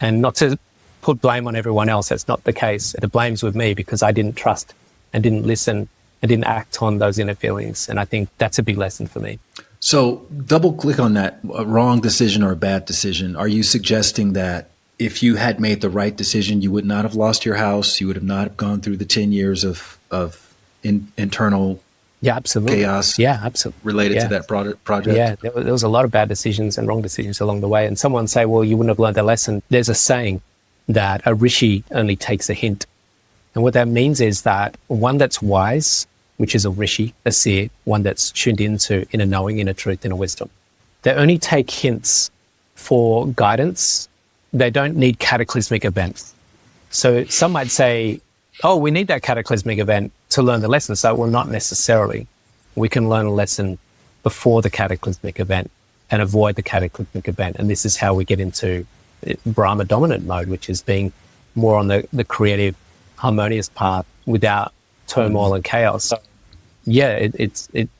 and not to put blame on everyone else. That's not the case. The blame's with me, because I didn't trust and didn't listen and didn't act on those inner feelings. And I think that's a big lesson for me. So double click on that, a wrong decision or a bad decision. Are you suggesting that if you had made the right decision, you would not have lost your house? You would have not have gone through the 10 years of internal absolutely. chaos absolutely. related to that project? Yeah, there was a lot of bad decisions and wrong decisions along the way. And someone say, well, you wouldn't have learned the lesson. There's a saying that a rishi only takes a hint. And what that means is that one that's wise, which is a rishi, a seer, one that's tuned into inner knowing, inner truth, inner wisdom, they only take hints for guidance. They don't need cataclysmic events. So some might say, oh, we need that cataclysmic event to learn the lesson. So, well, not necessarily. We can learn a lesson before the cataclysmic event. and avoid the cataclysmic event. And this is how we get into Brahma dominant mode, which is being more on the creative, harmonious path without turmoil and chaos. So yeah,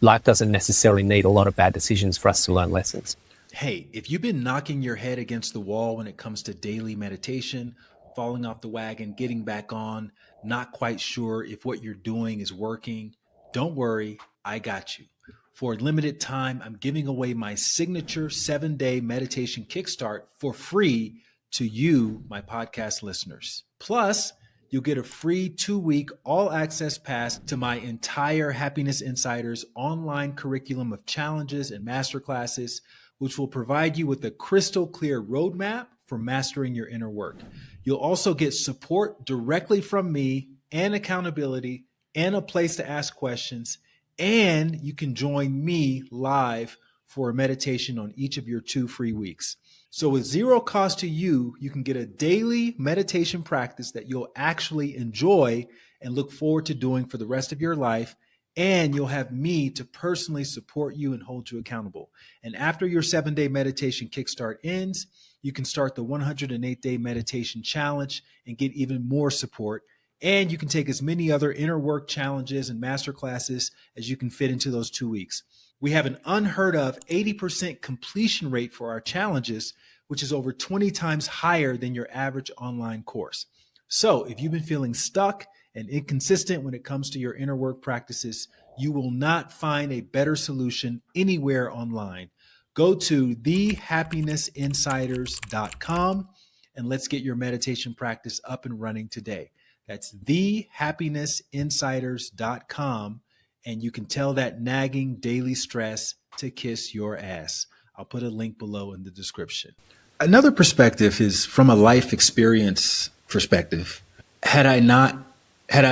life doesn't necessarily need a lot of bad decisions for us to learn lessons. Hey, if you've been knocking your head against the wall when it comes to daily meditation, falling off the wagon, getting back on, not quite sure if what you're doing is working, don't worry, I got you. For a limited time, I'm giving away my signature 7-day meditation kickstart for free to you, my podcast listeners. Plus, you'll get a free 2-week all-access pass to my entire Happiness Insiders online curriculum of challenges and masterclasses, which will provide you with a crystal clear roadmap for mastering your inner work. You'll also get support directly from me and accountability and a place to ask questions. And you can join me live for a meditation on each of your 2 free weeks. So with zero cost to you, you can get a daily meditation practice that you'll actually enjoy and look forward to doing for the rest of your life. And you'll have me to personally support you and hold you accountable. And after your 7-day meditation kickstart ends, you can start the 108-day meditation challenge and get even more support. And you can take as many other inner work challenges and masterclasses as you can fit into those 2 weeks. We have an unheard of 80% completion rate for our challenges, which is over 20 times higher than your average online course. So if you've been feeling stuck and inconsistent when it comes to your inner work practices, you will not find a better solution anywhere online. Go to thehappinessinsiders.com and let's get your meditation practice up and running today. That's thehappinessinsiders.com, and you can tell that nagging daily stress to kiss your ass. I'll put a link below in the description. Another perspective is from a life experience perspective. Had I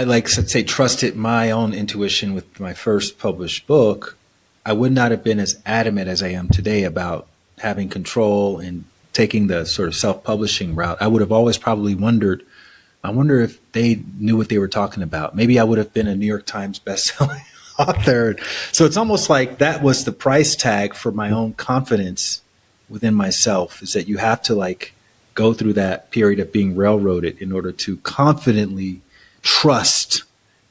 like, let's say, trusted my own intuition with my first published book, I would not have been as adamant as I am today about having control and taking the sort of self-publishing route. I would have always probably wondered, I wonder if they knew what they were talking about. Maybe I would have been a New York Times bestselling author. So it's almost like that was the price tag for my own confidence within myself, is that you have to like go through that period of being railroaded in order to confidently trust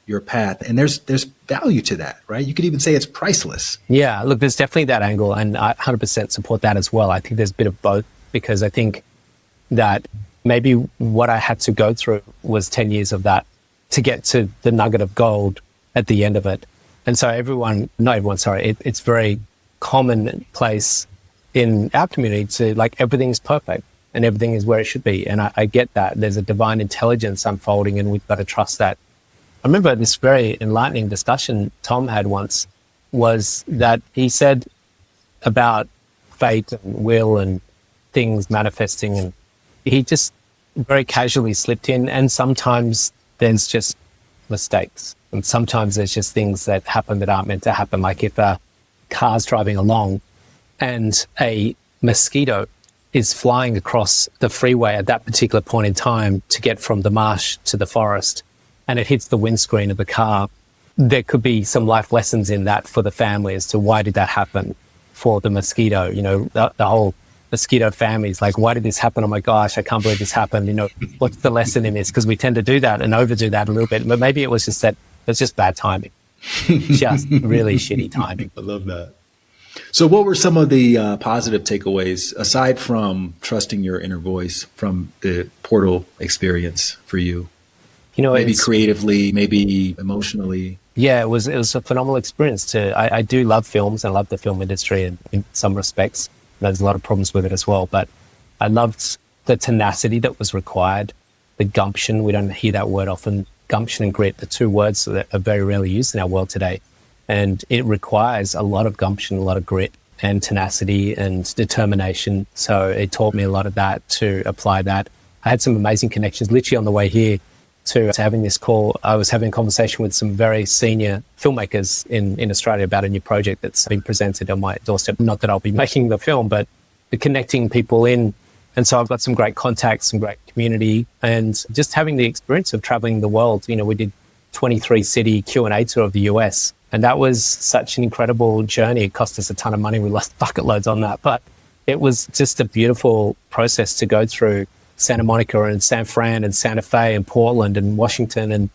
your path. And there's value to that, right? You could even say it's priceless. Yeah, look, there's definitely that angle, and I 100% support that as well. I think there's a bit of both, because I think that maybe what I had to go through was 10 years of that to get to the nugget of gold at the end of it. And so it's very commonplace in our community to like everything's perfect and everything is where it should be. And I get that. There's a divine intelligence unfolding, and we've got to trust that. I remember this very enlightening discussion Tom had once, was that he said about fate and will and things manifesting, and he just very casually slipped in, and sometimes there's just mistakes, and sometimes there's just things that happen that aren't meant to happen. Like if a car's driving along and a mosquito is flying across the freeway at that particular point in time to get from the marsh to the forest, and it hits the windscreen of the car, there could be some life lessons in that for the family as to why did that happen for the mosquito. You know, the whole mosquito family is like, why did this happen? Oh my gosh, I can't believe this happened. You know, what's the lesson in this? Because we tend to do that and overdo that a little bit. But maybe it was just that it's just bad timing, just really shitty timing. I love that. So what were some of the positive takeaways, aside from trusting your inner voice, from the portal experience for you? You know, maybe creatively, maybe emotionally. Yeah, it was a phenomenal experience. I do love films, and I love the film industry in some respects. There's a lot of problems with it as well, but I loved the tenacity that was required, the gumption. We don't hear that word often. Gumption and grit, the two words that are very rarely used in our world today. And it requires a lot of gumption, a lot of grit and tenacity and determination. So it taught me a lot of that, to apply that. I had some amazing connections literally on the way here to having this call. I was having a conversation with some very senior filmmakers in Australia about a new project that's been presented on my doorstep. Not that I'll be making the film, but connecting people in. And so I've got some great contacts, some great community, and just having the experience of traveling the world. You know, we did 23 city Q&A tour of the US. And that was such an incredible journey. It cost us a ton of money. We lost bucket loads on that, but it was just a beautiful process to go through Santa Monica and San Fran and Santa Fe and Portland and Washington and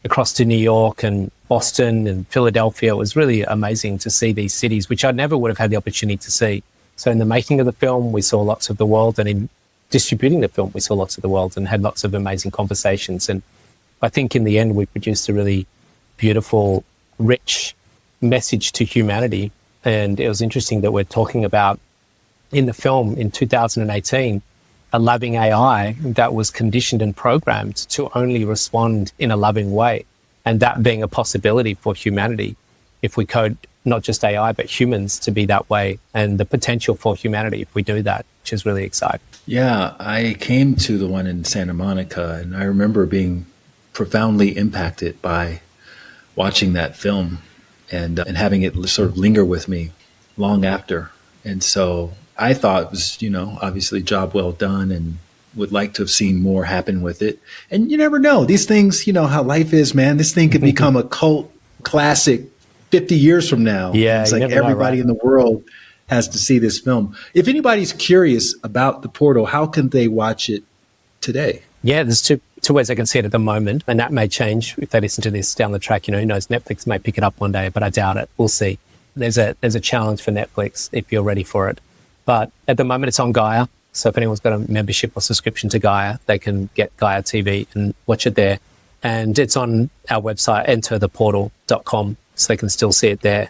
across to New York and Boston and Philadelphia. It was really amazing to see these cities, which I never would have had the opportunity to see. So in the making of the film, we saw lots of the world, and in distributing the film, we saw lots of the world and had lots of amazing conversations. And I think in the end, we produced a really beautiful, rich message to humanity. And it was interesting that we're talking about in the film in 2018, a loving AI that was conditioned and programmed to only respond in a loving way. And that being a possibility for humanity, if we code not just AI, but humans to be that way, and the potential for humanity if we do that, which is really exciting. Yeah, I came to the one in Santa Monica, and I remember being profoundly impacted by watching that film and having it sort of linger with me long after. And so I thought it was, obviously job well done, and would like to have seen more happen with it. And you never know. These things, how life is, man. This thing could become a cult classic 50 years from now. Yeah, it's like everybody in the world has to see this film. If anybody's curious about The Portal, how can they watch it today? Yeah, there's two ways I can see it at the moment, and that may change if they listen to this down the track. Who knows? Netflix may pick it up one day, but I doubt it. We'll see. There's a challenge for Netflix if you're ready for it. But at the moment, it's on Gaia. So if anyone's got a membership or subscription to Gaia, they can get Gaia TV and watch it there. And it's on our website, entertheportal.com, so they can still see it there.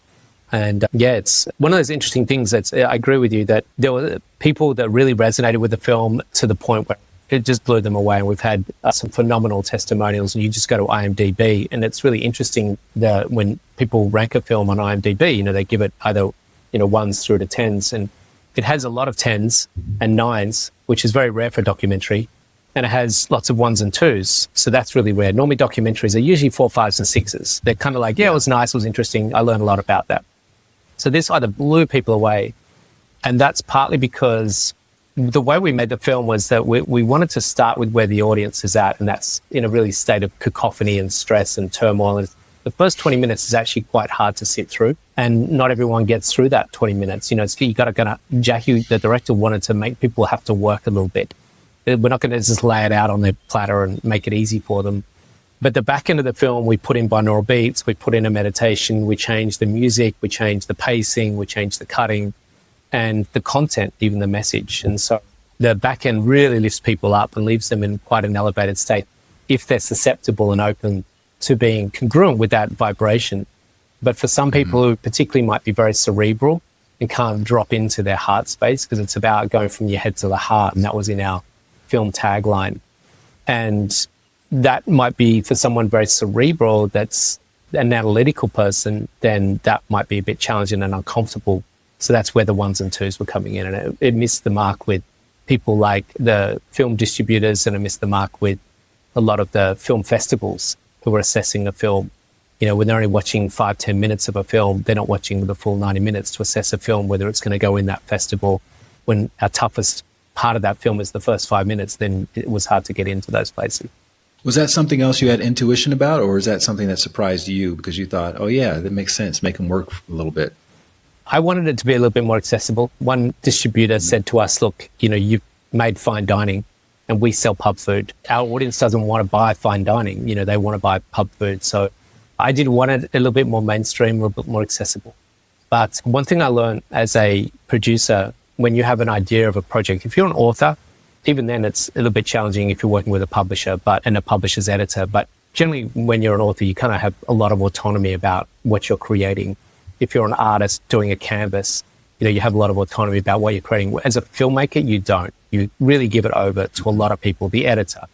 And it's one of those interesting things I agree with you that there were people that really resonated with the film to the point where it just blew them away. And we've had some phenomenal testimonials, and you just go to IMDb, and it's really interesting that when people rank a film on IMDb, they give it either, ones through to tens, and it has a lot of tens and nines, which is very rare for a documentary. And it has lots of ones and twos. So that's really rare. Normally documentaries are usually 4, 5s and 6s. They're kind of like, yeah, it was nice, it was interesting. I learned a lot about that. So this either blew people away. And that's partly because the way we made the film was that we wanted to start with where the audience is at. And that's in a really state of cacophony and stress and turmoil. And the first 20 minutes is actually quite hard to sit through. And not everyone gets through that 20 minutes. You got to Jackie, the director, wanted to make people have to work a little bit. We're not going to just lay it out on their platter and make it easy for them. But the back end of the film, we put in binaural beats, we put in a meditation, we changed the music, we changed the pacing, we changed the cutting and the content, even the message. And so the back end really lifts people up and leaves them in quite an elevated state if they're susceptible and open to being congruent with that vibration. But for some people who particularly might be very cerebral and can't drop into their heart space, because it's about going from your head to the heart, and that was in our film tagline. And that might be for someone very cerebral that's an analytical person, then that might be a bit challenging and uncomfortable. So that's where the ones and twos were coming in. And it missed the mark with people like the film distributors, and it missed the mark with a lot of the film festivals who were assessing a film. When they're only watching 5-10 minutes of a film, they're not watching the full 90 minutes to assess a film, whether it's going to go in that festival. When our toughest part of that film is the first 5 minutes, then it was hard to get into those places. Was that something else you had intuition about, or is that something that surprised you because you thought, oh yeah, that makes sense, make them work a little bit? I wanted it to be a little bit more accessible. One distributor said to us, look, you've made fine dining and we sell pub food. Our audience doesn't want to buy fine dining, they want to buy pub food. So I did want it a little bit more mainstream, a little bit more accessible. But one thing I learned as a producer, when you have an idea of a project, if you're an author, even then it's a little bit challenging if you're working with a publisher and a publisher's editor. But generally when you're an author, you kind of have a lot of autonomy about what you're creating. If you're an artist doing a canvas, you have a lot of autonomy about what you're creating. As a filmmaker, you don't. You really give it over to a lot of people, the editor,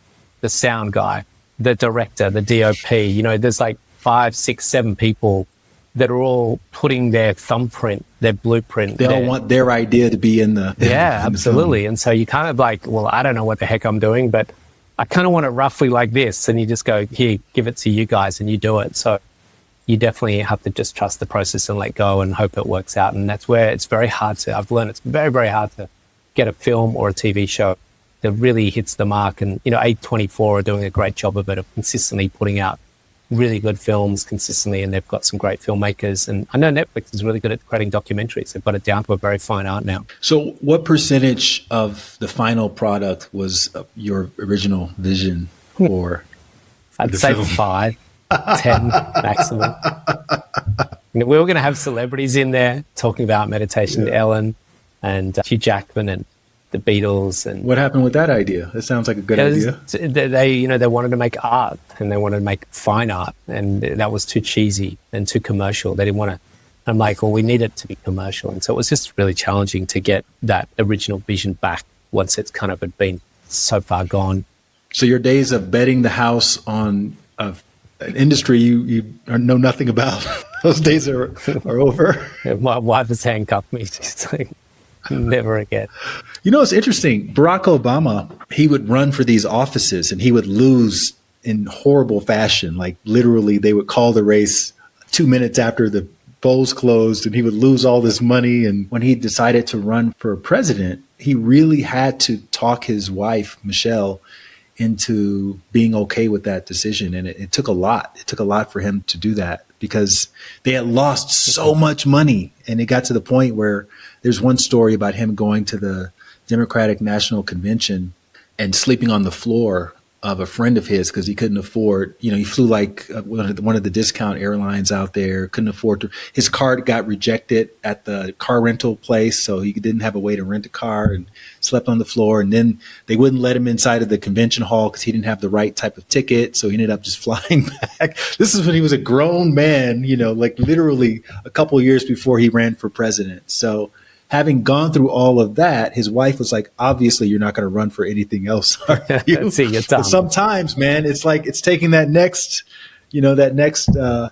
the sound guy, the director, the DOP. There's like 5, 6, 7 people that are all putting their thumbprint, their blueprint. They all want their idea to be in the yeah, absolutely. And so you kind of like, well, I don't know what the heck I'm doing, but I kind of want it roughly like this. And you just go, here, give it to you guys, and you do it. So you definitely have to just trust the process and let go and hope it works out. And that's where it's very hard to, I've learned it's very, very hard to get a film or a TV show that really hits the mark. And, A24 are doing a great job of it, of consistently putting out really good films consistently, and they've got some great filmmakers. And I know Netflix is really good at creating documentaries. They've got it down to a very fine art now. So what percentage of the final product was your original vision for I'd the say film? 5, 10 maximum. We were going to have celebrities in there talking about meditation, Ellen and Hugh Jackman and the Beatles. And what happened with that idea? That sounds like a good idea. They wanted to make art, and they wanted to make fine art, and that was too cheesy and too commercial. They didn't want to. I'm like, well, we need it to be commercial. And so it was just really challenging to get that original vision back once it's kind of had been so far gone. So your days of betting the house on an industry you know nothing about, those days are over. My wife has handcuffed me. She's like, never again. You know, it's interesting. Barack Obama, he would run for these offices and he would lose in horrible fashion. Like literally they would call the race 2 minutes after the polls closed, and he would lose all this money. And when he decided to run for president, he really had to talk his wife, Michelle, into being okay with that decision. And it took a lot. It took a lot for him to do that because they had lost so much money. And it got to the point where there's one story about him going to the Democratic National Convention and sleeping on the floor of a friend of his because he couldn't afford, he flew like one of the discount airlines out there, couldn't afford to, his card got rejected at the car rental place. So he didn't have a way to rent a car and slept on the floor. And then they wouldn't let him inside of the convention hall because he didn't have the right type of ticket. So he ended up just flying back. This is when he was a grown man, like literally a couple of years before he ran for president. So having gone through all of that, his wife was like, obviously you're not going to run for anything else, are you? But sometimes, man, it's like it's taking that next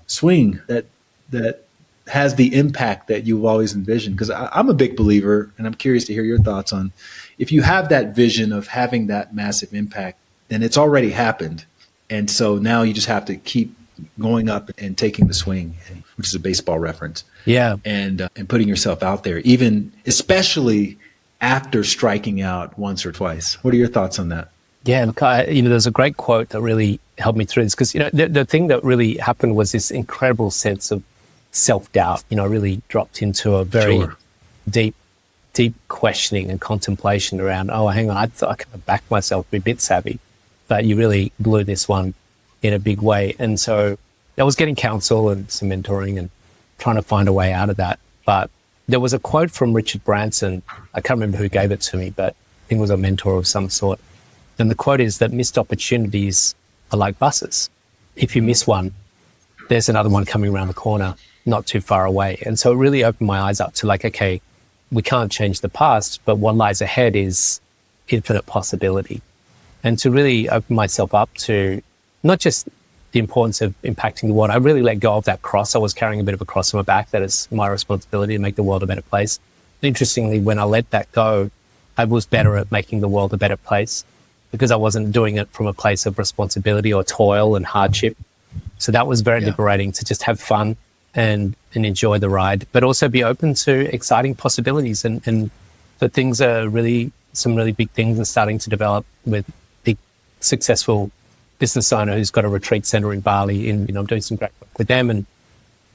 swing that has the impact that you've always envisioned. Because I'm a big believer, and I'm curious to hear your thoughts on if you have that vision of having that massive impact, then it's already happened. And so now you just have to keep going up and taking the swing, which is a baseball reference. Yeah. And putting yourself out there, even especially after striking out once or twice. What are your thoughts on that? Yeah, look, there's a great quote that really helped me through this because, the thing that really happened was this incredible sense of self-doubt, really dropped into a very deep questioning and contemplation around, oh, hang on, I thought I could back myself, be a bit savvy, but you really blew this one in a big way. And so I was getting counsel and some mentoring and trying to find a way out of that. But there was a quote from Richard Branson. I can't remember who gave it to me, but I think it was a mentor of some sort. And the quote is that missed opportunities are like buses. If you miss one, there's another one coming around the corner, not too far away. And so it really opened my eyes up to like, okay, we can't change the past, but what lies ahead is infinite possibility. And to really open myself up to not just the importance of impacting the world. I really let go of that cross. I was carrying a bit of a cross on my back. That is my responsibility to make the world a better place. Interestingly, when I let that go, I was better at making the world a better place because I wasn't doing it from a place of responsibility or toil and hardship. So that was very liberating to just have fun and enjoy the ride, but also be open to exciting possibilities. And so things are some really big things are starting to develop with big successful business owner who's got a retreat center in Bali. I'm doing some great work with them and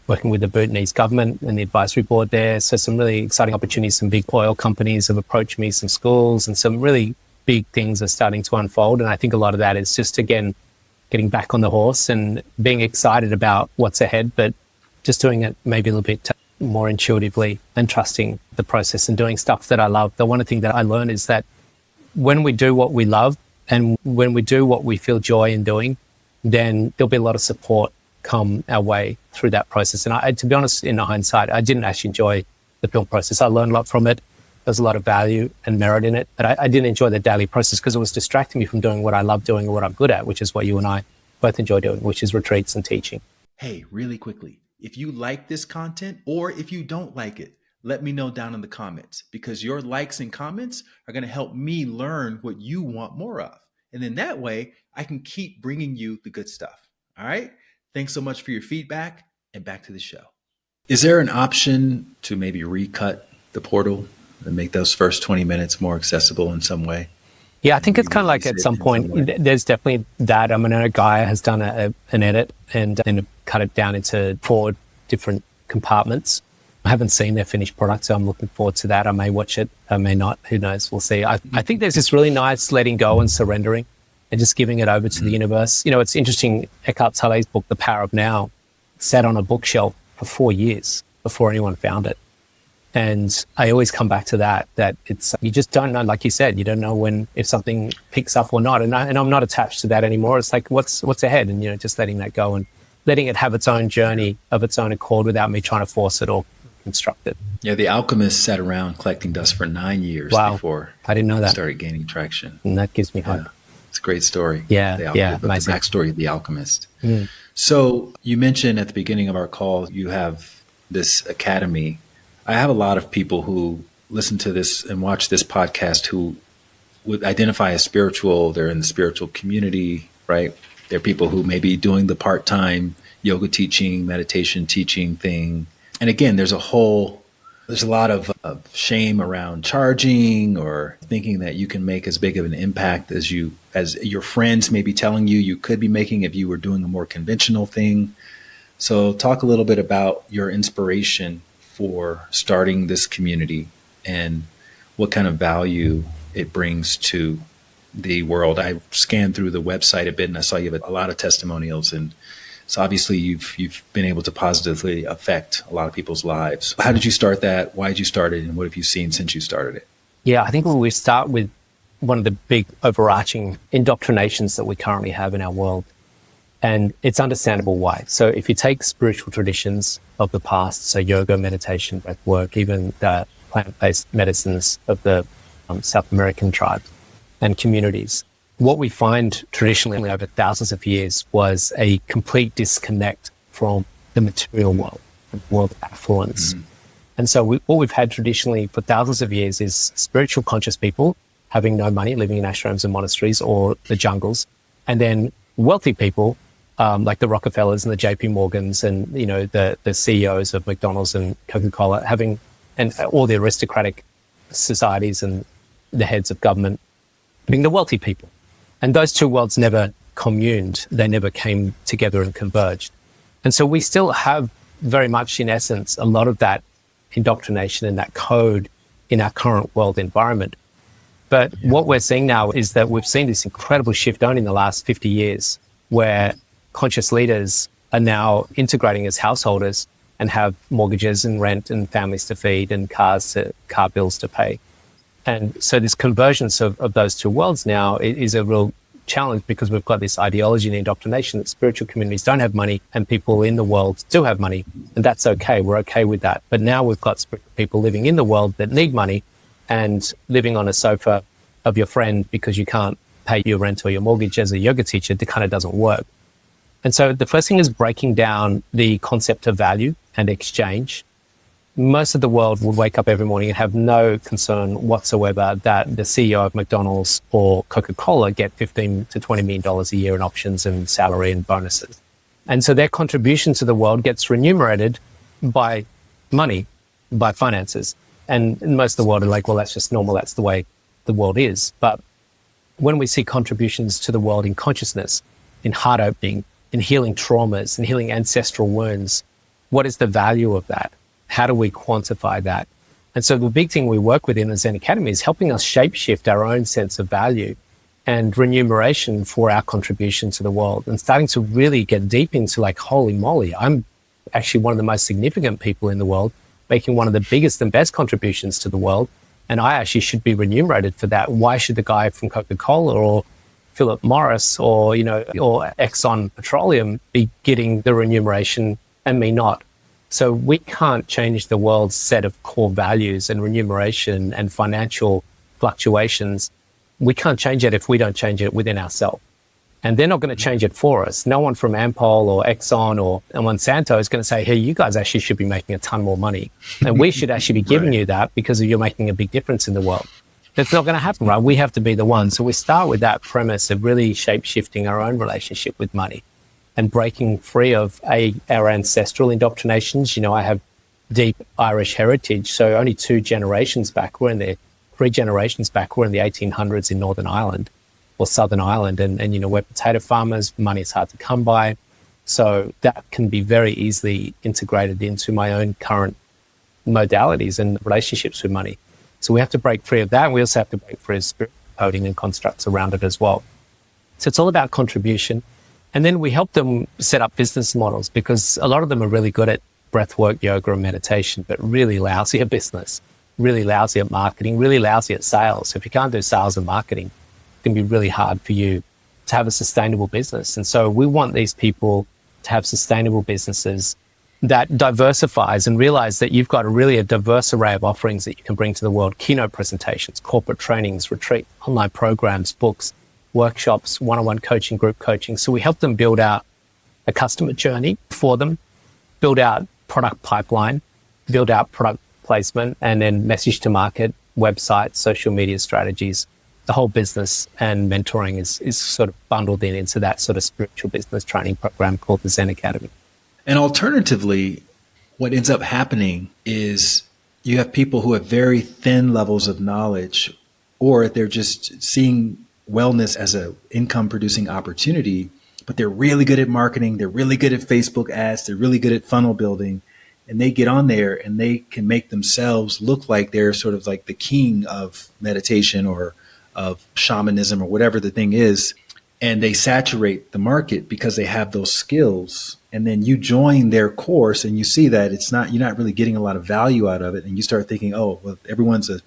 working with the Bhutanese government and the advisory board there. So some really exciting opportunities. Some big oil companies have approached me, some schools, and some really big things are starting to unfold. And I think a lot of that is just, again, getting back on the horse and being excited about what's ahead, but just doing it maybe a little bit more intuitively and trusting the process and doing stuff that I love. The one thing that I learned is that when we do what we love, and when we do what we feel joy in doing, then there'll be a lot of support come our way through that process. And to be honest, in hindsight, I didn't actually enjoy the film process. I learned a lot from it. There's a lot of value and merit in it, but I didn't enjoy the daily process because it was distracting me from doing what I love doing and what I'm good at, which is what you and I both enjoy doing, which is retreats and teaching. Hey, really quickly, if you like this content or if you don't like it, let me know down in the comments because your likes and comments are going to help me learn what you want more of. And then that way I can keep bringing you the good stuff. All right. Thanks so much for your feedback and back to the show. Is there an option to maybe recut the portal and make those first 20 minutes more accessible in some way? Yeah, I think it's kind of like at some point, there's definitely that. I mean, I know Gaia has done an edit and cut it down into 4 different compartments. I haven't seen their finished product, so I'm looking forward to that. I may watch it, I may not. Who knows? We'll see. I think there's this really nice letting go and surrendering and just giving it over to the universe. You know, it's interesting. Eckhart Tolle's book, The Power of Now, sat on a bookshelf for 4 years before anyone found it. And I always come back to that it's, you just don't know, like you said, you don't know if something picks up or not. And I'm not attached to that anymore. It's like, what's ahead? And, you know, just letting that go and letting it have its own journey of its own accord without me trying to force it or construct it. Yeah. The alchemist sat around collecting dust for 9 years before I didn't know that. Started gaining traction. And that gives me hope. Yeah. It's a great story. Yeah. The backstory of the alchemist. Mm. So you mentioned at the beginning of our call, you have this academy. I have a lot of people who listen to this and watch this podcast who would identify as spiritual. They're in the spiritual community, right? They're people who may be doing the part-time yoga teaching, meditation teaching thing. And again, there's a lot of shame around charging or thinking that you can make as big of an impact as your friends may be telling you could be making if you were doing a more conventional thing. So talk a little bit about your inspiration for starting this community and what kind of value it brings to the world. I scanned through the website a bit and I saw you have a lot of testimonials, and so obviously you've been able to positively affect a lot of people's lives. How did you start that? Why did you start it? And what have you seen since you started it? Yeah, I think when we start with one of the big overarching indoctrinations that we currently have in our world, and it's understandable why. So if you take spiritual traditions of the past, so yoga, meditation, breath work, even the plant-based medicines of the South American tribes and communities, what we find traditionally over thousands of years was a complete disconnect from the material world, the world of affluence. Mm-hmm. And so what we've had traditionally for thousands of years is spiritual conscious people having no money, living in ashrams and monasteries or the jungles, and then wealthy people like the Rockefellers and the JP Morgans and, you know, the CEOs of McDonald's and Coca-Cola and all the aristocratic societies and the heads of government being the wealthy people. And those two worlds never communed. They never came together and converged. And so we still have very much, in essence, a lot of that indoctrination and that code in our current world environment. But what we're seeing now is that we've seen this incredible shift only in the last 50 years where conscious leaders are now integrating as householders and have mortgages and rent and families to feed and car bills to pay. And so this convergence of those two worlds now is a real challenge because we've got this ideology and indoctrination that spiritual communities don't have money and people in the world do have money. And that's okay. We're okay with that. But now we've got spiritual people living in the world that need money and living on a sofa of your friend because you can't pay your rent or your mortgage as a yoga teacher. It kind of doesn't work. And so the first thing is breaking down the concept of value and exchange. Most of the world would wake up every morning and have no concern whatsoever that the CEO of McDonald's or Coca-Cola get $15 to $20 million a year in options and salary and bonuses. And so their contribution to the world gets remunerated by money, by finances. And most of the world are like, well, that's just normal. That's the way the world is. But when we see contributions to the world in consciousness, in heart opening, in healing traumas, in healing ancestral wounds, what is the value of that? How do we quantify that? And so the big thing we work with in the Zen Academy is helping us shapeshift our own sense of value and remuneration for our contribution to the world and starting to really get deep into like, holy moly, I'm actually one of the most significant people in the world, making one of the biggest and best contributions to the world. And I actually should be remunerated for that. Why should the guy from Coca-Cola or Philip Morris or, you know, or Exxon Petroleum be getting the remuneration and me not? So we can't change the world's set of core values and remuneration and financial fluctuations. We can't change it if we don't change it within ourselves. And they're not going to change it for us. No one from Ampol or Exxon or Monsanto is going to say, hey, you guys actually should be making a ton more money. And we should actually be giving you that because you're making a big difference in the world. That's not going to happen, right? We have to be the one. So we start with that premise of really shape-shifting our own relationship with money and breaking free of our ancestral indoctrinations. You know, I have deep Irish heritage. So only 2 generations back, we're in the 3 generations back, we're in the 1800s in Northern Ireland or Southern Ireland. And we're potato farmers. Money is hard to come by. So that can be very easily integrated into my own current modalities and relationships with money. So we have to break free of that. And we also have to break free of spirit coding and constructs around it as well. So it's all about contribution. And then we help them set up business models, because a lot of them are really good at breath work, yoga, and meditation, but really lousy at business, really lousy at marketing, really lousy at sales. If you can't do sales and marketing, it can be really hard for you to have a sustainable business. And so we want these people to have sustainable businesses that diversifies and realize that you've got a diverse array of offerings that you can bring to the world: keynote presentations, corporate trainings, retreat, online programs, books, workshops, one-on-one coaching, group coaching. So we help them build out a customer journey for them, build out product pipeline, build out product placement, and then message to market, website, social media strategies. The whole business and mentoring is sort of bundled into that sort of spiritual business training program called the Zen Academy. And alternatively, what ends up happening is you have people who have very thin levels of knowledge, or they're just seeing wellness as an income producing opportunity, but they're really good at marketing. They're really good at Facebook ads. They're really good at funnel building. And they get on there and they can make themselves look like they're sort of like the king of meditation or of shamanism or whatever the thing is. And they saturate the market because they have those skills. And then you join their course and you see that you're not really getting a lot of value out of it. And you start thinking, oh, well, everyone's a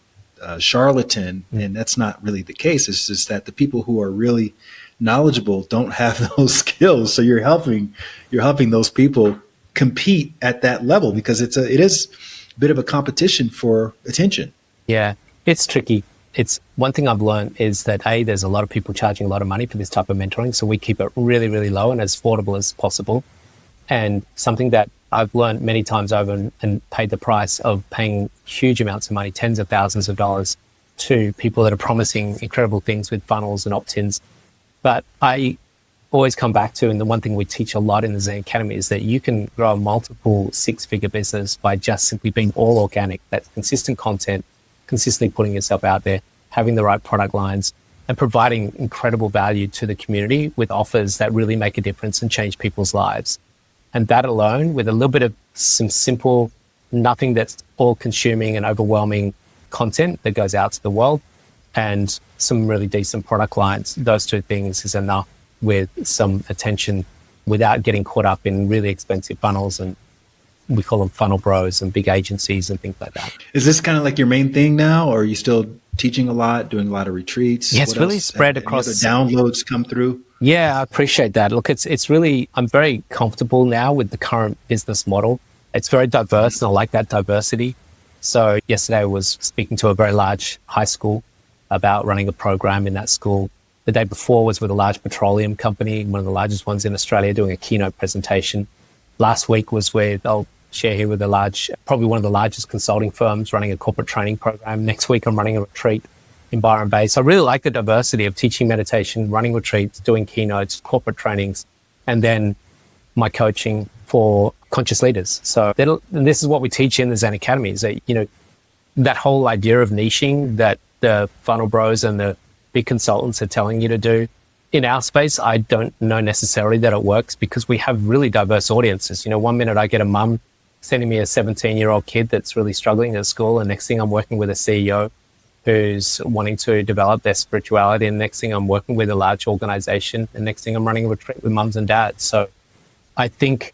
charlatan. And that's not really the case. It's just that the people who are really knowledgeable don't have those skills. So you're helping those people compete at that level, because it is a bit of a competition for attention. Yeah, it's tricky. It's one thing I've learned is that there's a lot of people charging a lot of money for this type of mentoring. So we keep it really, really low and as affordable as possible. And something that I've learned many times over and paid the price of paying huge amounts of money, tens of thousands of dollars, to people that are promising incredible things with funnels and opt-ins. But I always come back to, and the one thing we teach a lot in the Zen Academy, is that you can grow a multiple 6-figure business by just simply being all organic. That's consistent content, consistently putting yourself out there, having the right product lines, and providing incredible value to the community with offers that really make a difference and change people's lives. And that alone, with a little bit of some simple, nothing that's all consuming and overwhelming content that goes out to the world, and some really decent product lines, those two things is enough with some attention without getting caught up in really expensive funnels, and we call them funnel bros and big agencies and things like that. Is this kind of like your main thing now, or are you still teaching a lot, doing a lot of retreats? Yeah, it's really spread across. Any other downloads come through? Yeah, I appreciate that. Look, it's really, I'm very comfortable now with the current business model. It's very diverse, and I like that diversity. So yesterday I was speaking to a very large high school about running a program in that school. The day before was with a large petroleum company, one of the largest ones in Australia, doing a keynote presentation. Last week was with, I'll share here, with probably one of the largest consulting firms running a corporate training program. Next week I'm running a retreat in Byron Bay. So I really like the diversity of teaching meditation, running retreats, doing keynotes, corporate trainings, and then my coaching for conscious leaders. So and this is what we teach in the Zen Academy, is that, that whole idea of niching that the funnel bros and the big consultants are telling you to do. In our space, I don't know necessarily that it works, because we have really diverse audiences. 1 minute I get a mum sending me a 17-year-old kid that's really struggling at school, and next thing I'm working with a CEO who's wanting to develop their spirituality, and next thing I'm working with a large organization, and next thing I'm running a retreat with mums and dads. So I think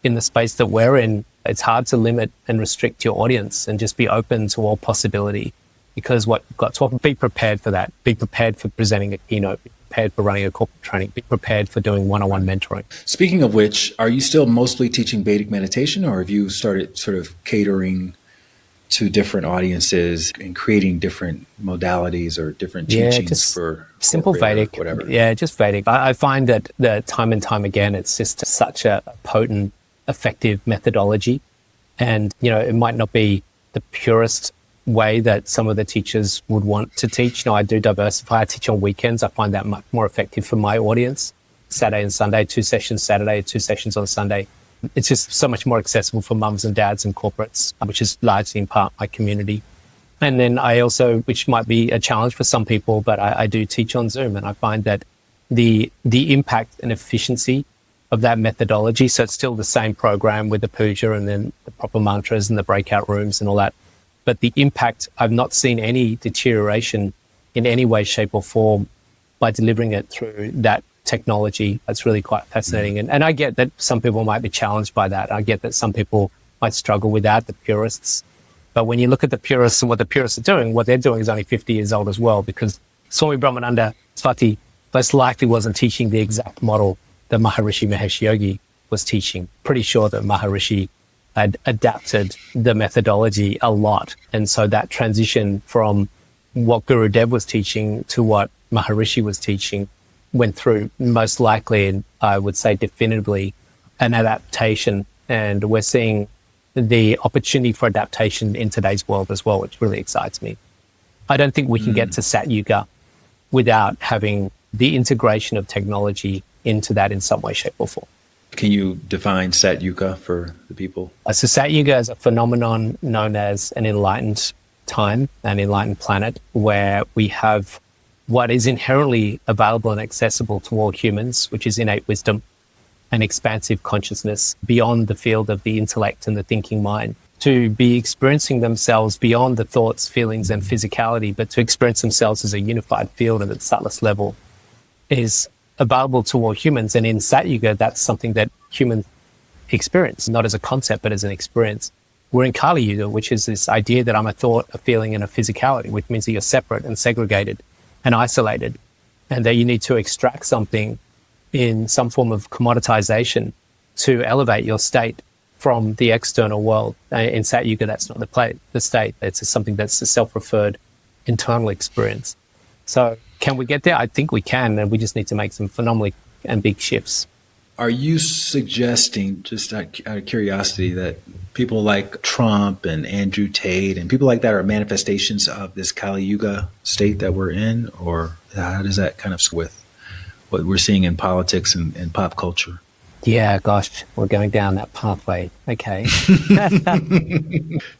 in the space that we're in, it's hard to limit and restrict your audience and just be open to all possibility, because what you've got to be prepared for that. Be prepared for presenting a keynote, be prepared for running a corporate training, be prepared for doing one-on-one mentoring. Speaking of which, are you still mostly teaching Vedic meditation, or have you started sort of catering to different audiences and creating different modalities or different teachings for simple Vedic, whatever? Yeah, just Vedic. I find that time and time again, it's just such a potent, effective methodology. And, it might not be the purest way that some of the teachers would want to teach. I do diversify. I teach on weekends. I find that much more effective for my audience. Saturday and Sunday, 2 sessions Saturday, 2 sessions on Sunday. It's just so much more accessible for mums and dads and corporates, which is largely in part my community. And then I also, which might be a challenge for some people, but I do teach on Zoom, and I find that the impact and efficiency of that methodology, so it's still the same program with the puja and then the proper mantras and the breakout rooms and all that, but the impact, I've not seen any deterioration in any way, shape or form by delivering it through that technology. That's really quite fascinating. And I get that some people might be challenged by that. I get that some people might struggle with that, the purists. But when you look at the purists and what the purists are doing, what they're doing is only 50 years old as well, because Swami Brahmananda Swati most likely wasn't teaching the exact model that Maharishi Mahesh Yogi was teaching. Pretty sure that Maharishi had adapted the methodology a lot. And so that transition from what Guru Dev was teaching to what Maharishi was teaching went through most likely, and I would say definitively, an adaptation. And we're seeing the opportunity for adaptation in today's world as well, which really excites me. I don't think we can get to Sat Yuga without having the integration of technology into that in some way, shape or form. Can you define Sat Yuga for the people? So Sat Yuga is a phenomenon known as an enlightened time, an enlightened planet, where we have what is inherently available and accessible to all humans, which is innate wisdom and expansive consciousness beyond the field of the intellect and the thinking mind, to be experiencing themselves beyond the thoughts, feelings, and physicality, but to experience themselves as a unified field at its subtlest level is available to all humans. And in Sat Yuga, that's something that humans experience, not as a concept, but as an experience. We're in Kali Yuga, which is this idea that I'm a thought, a feeling, and a physicality, which means that you're separate and segregated and isolated, and that you need to extract something in some form of commoditization to elevate your state from the external world. In Sat Yuga, that's not the state. It's something that's a self-referred internal experience. So can we get there? I think we can, and we just need to make some phenomenally and big shifts. Are you suggesting, just out of curiosity, that people like Trump and Andrew Tate and people like that are manifestations of this Kali Yuga state that we're in? Or how does that kind of with what we're seeing in politics and pop culture? Yeah, gosh, we're going down that pathway. Okay.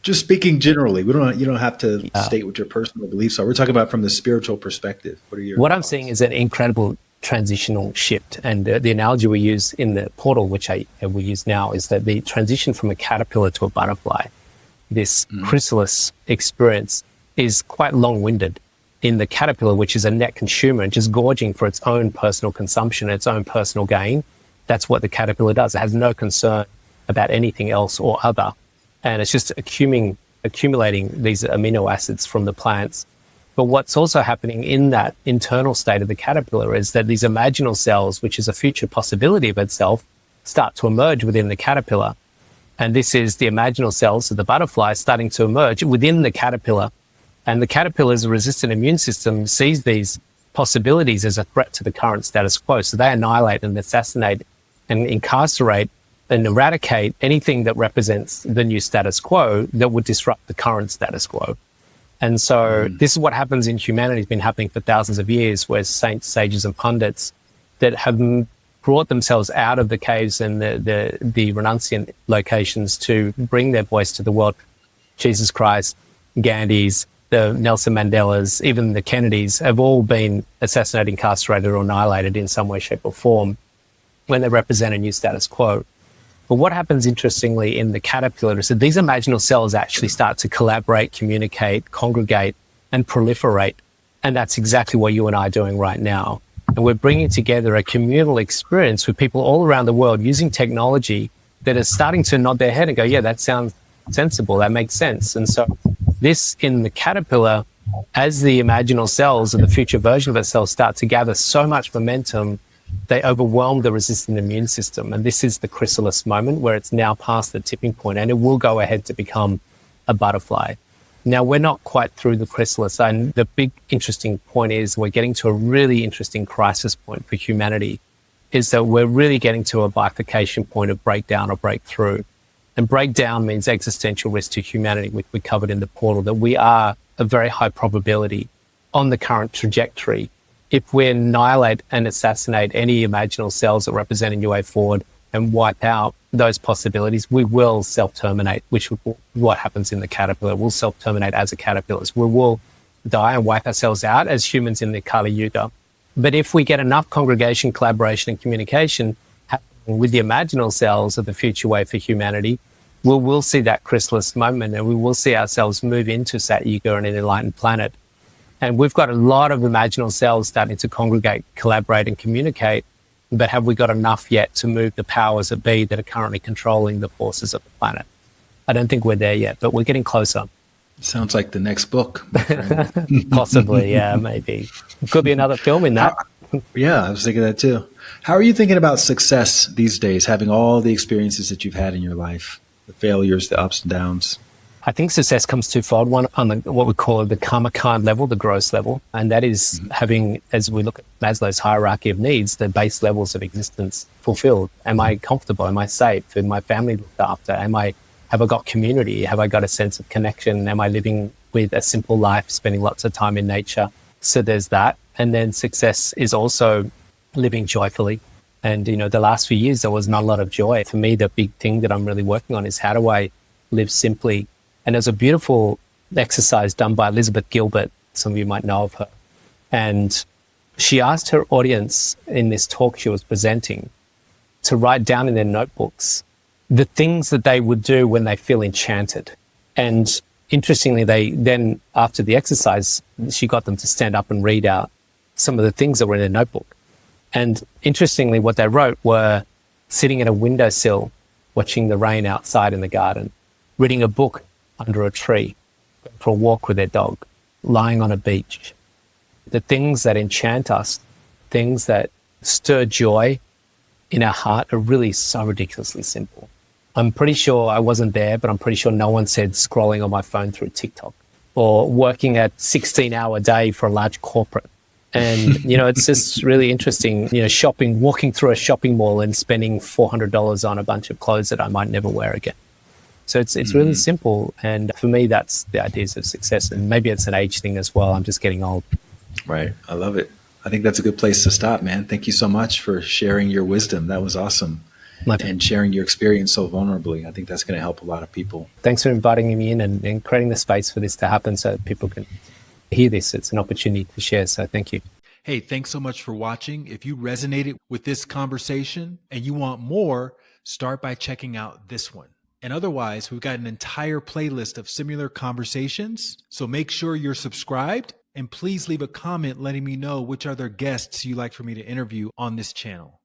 Just speaking generally, you don't have to state what your personal beliefs are. We're talking about from the spiritual perspective. What I'm seeing is an incredible transitional shift. And the analogy we use in the portal, which we use now, is that the transition from a caterpillar to a butterfly, this chrysalis experience, is quite long-winded. In the caterpillar, which is a net consumer and just gorging for its own personal consumption, its own personal gain, that's what the caterpillar does. It has no concern about anything else or other. And it's just accumulating these amino acids from the plants. But what's also happening in that internal state of the caterpillar is that these imaginal cells, which is a future possibility of itself, start to emerge within the caterpillar. And this is the imaginal cells of the butterfly starting to emerge within the caterpillar. And the caterpillar's resistant immune system sees these possibilities as a threat to the current status quo. So they annihilate and assassinate and incarcerate and eradicate anything that represents the new status quo that would disrupt the current status quo. And so this is what happens in humanity. It's been happening for thousands of years, where saints, sages, and pundits that have brought themselves out of the caves and the renunciant locations to bring their voice to the world. Jesus Christ, Gandhis, the Nelson Mandelas, even the Kennedys have all been assassinated, incarcerated, or annihilated in some way, shape, or form when they represent a new status quo. But what happens, interestingly, in the caterpillar is that these imaginal cells actually start to collaborate, communicate, congregate, and proliferate. And that's exactly what you and I are doing right now. And we're bringing together a communal experience with people all around the world using technology that is starting to nod their head and go, yeah, that sounds sensible, that makes sense. And so this in the caterpillar, as the imaginal cells of the future version of itself start to gather so much momentum, they overwhelm the resistant immune system. And this is the chrysalis moment where it's now past the tipping point and it will go ahead to become a butterfly. Now, we're not quite through the chrysalis. And the big interesting point is we're getting to a really interesting crisis point for humanity, is that we're really getting to a bifurcation point of breakdown or breakthrough. And breakdown means existential risk to humanity, which we covered in the portal, that we are a very high probability on the current trajectory. If we annihilate and assassinate any imaginal cells that represent a new way forward and wipe out those possibilities, we will self-terminate, which is what happens in the caterpillar. We'll self-terminate as a caterpillar. We will die and wipe ourselves out as humans in the Kali Yuga. But if we get enough congregation, collaboration, and communication happening with the imaginal cells of the future way for humanity, we will see that chrysalis moment, and we will see ourselves move into Sat Yuga and an enlightened planet. And we've got a lot of imaginal cells starting to congregate, collaborate, and communicate. But have we got enough yet to move the powers that be that are currently controlling the forces of the planet? I don't think we're there yet, but we're getting closer. Sounds like the next book, my friend. Possibly, yeah, maybe. Could be another film in that. Yeah, I was thinking that too. How are you thinking about success these days, having all the experiences that you've had in your life, the failures, the ups and downs? I think success comes twofold. One on what we call the karma kind level, the gross level, and that is having, as we look at Maslow's hierarchy of needs, the base levels of existence fulfilled. Am I comfortable? Am I safe? Am my family looked after? Have I got community? Have I got a sense of connection? Am I living with a simple life, spending lots of time in nature? So there's that. And then success is also living joyfully. And, the last few years, there was not a lot of joy. For me, the big thing that I'm really working on is how do I live simply? And there's a beautiful exercise done by Elizabeth Gilbert. Some of you might know of her. And she asked her audience in this talk she was presenting to write down in their notebooks the things that they would do when they feel enchanted. And interestingly, they then, after the exercise, she got them to stand up and read out some of the things that were in their notebook. And interestingly, what they wrote were sitting at a windowsill, watching the rain outside in the garden, reading a book under a tree, going for a walk with their dog, lying on a beach. The things that enchant us, things that stir joy in our heart are really so ridiculously simple. I'm pretty sure I wasn't there, but I'm pretty sure no one said scrolling on my phone through TikTok or working a 16-hour day for a large corporate. And, it's just really interesting, shopping, walking through a shopping mall and spending $400 on a bunch of clothes that I might never wear again. So it's really simple. And for me, that's the ideas of success. And maybe it's an age thing as well. I'm just getting old. Right. I love it. I think that's a good place to stop, man. Thank you so much for sharing your wisdom. That was awesome. And sharing your experience so vulnerably. I think that's going to help a lot of people. Thanks for inviting me in and creating the space for this to happen so that people can hear this. It's an opportunity to share. So thank you. Hey, thanks so much for watching. If you resonated with this conversation and you want more, start by checking out this one. And otherwise, we've got an entire playlist of similar conversations. So make sure you're subscribed and please leave a comment letting me know which other guests you'd like for me to interview on this channel.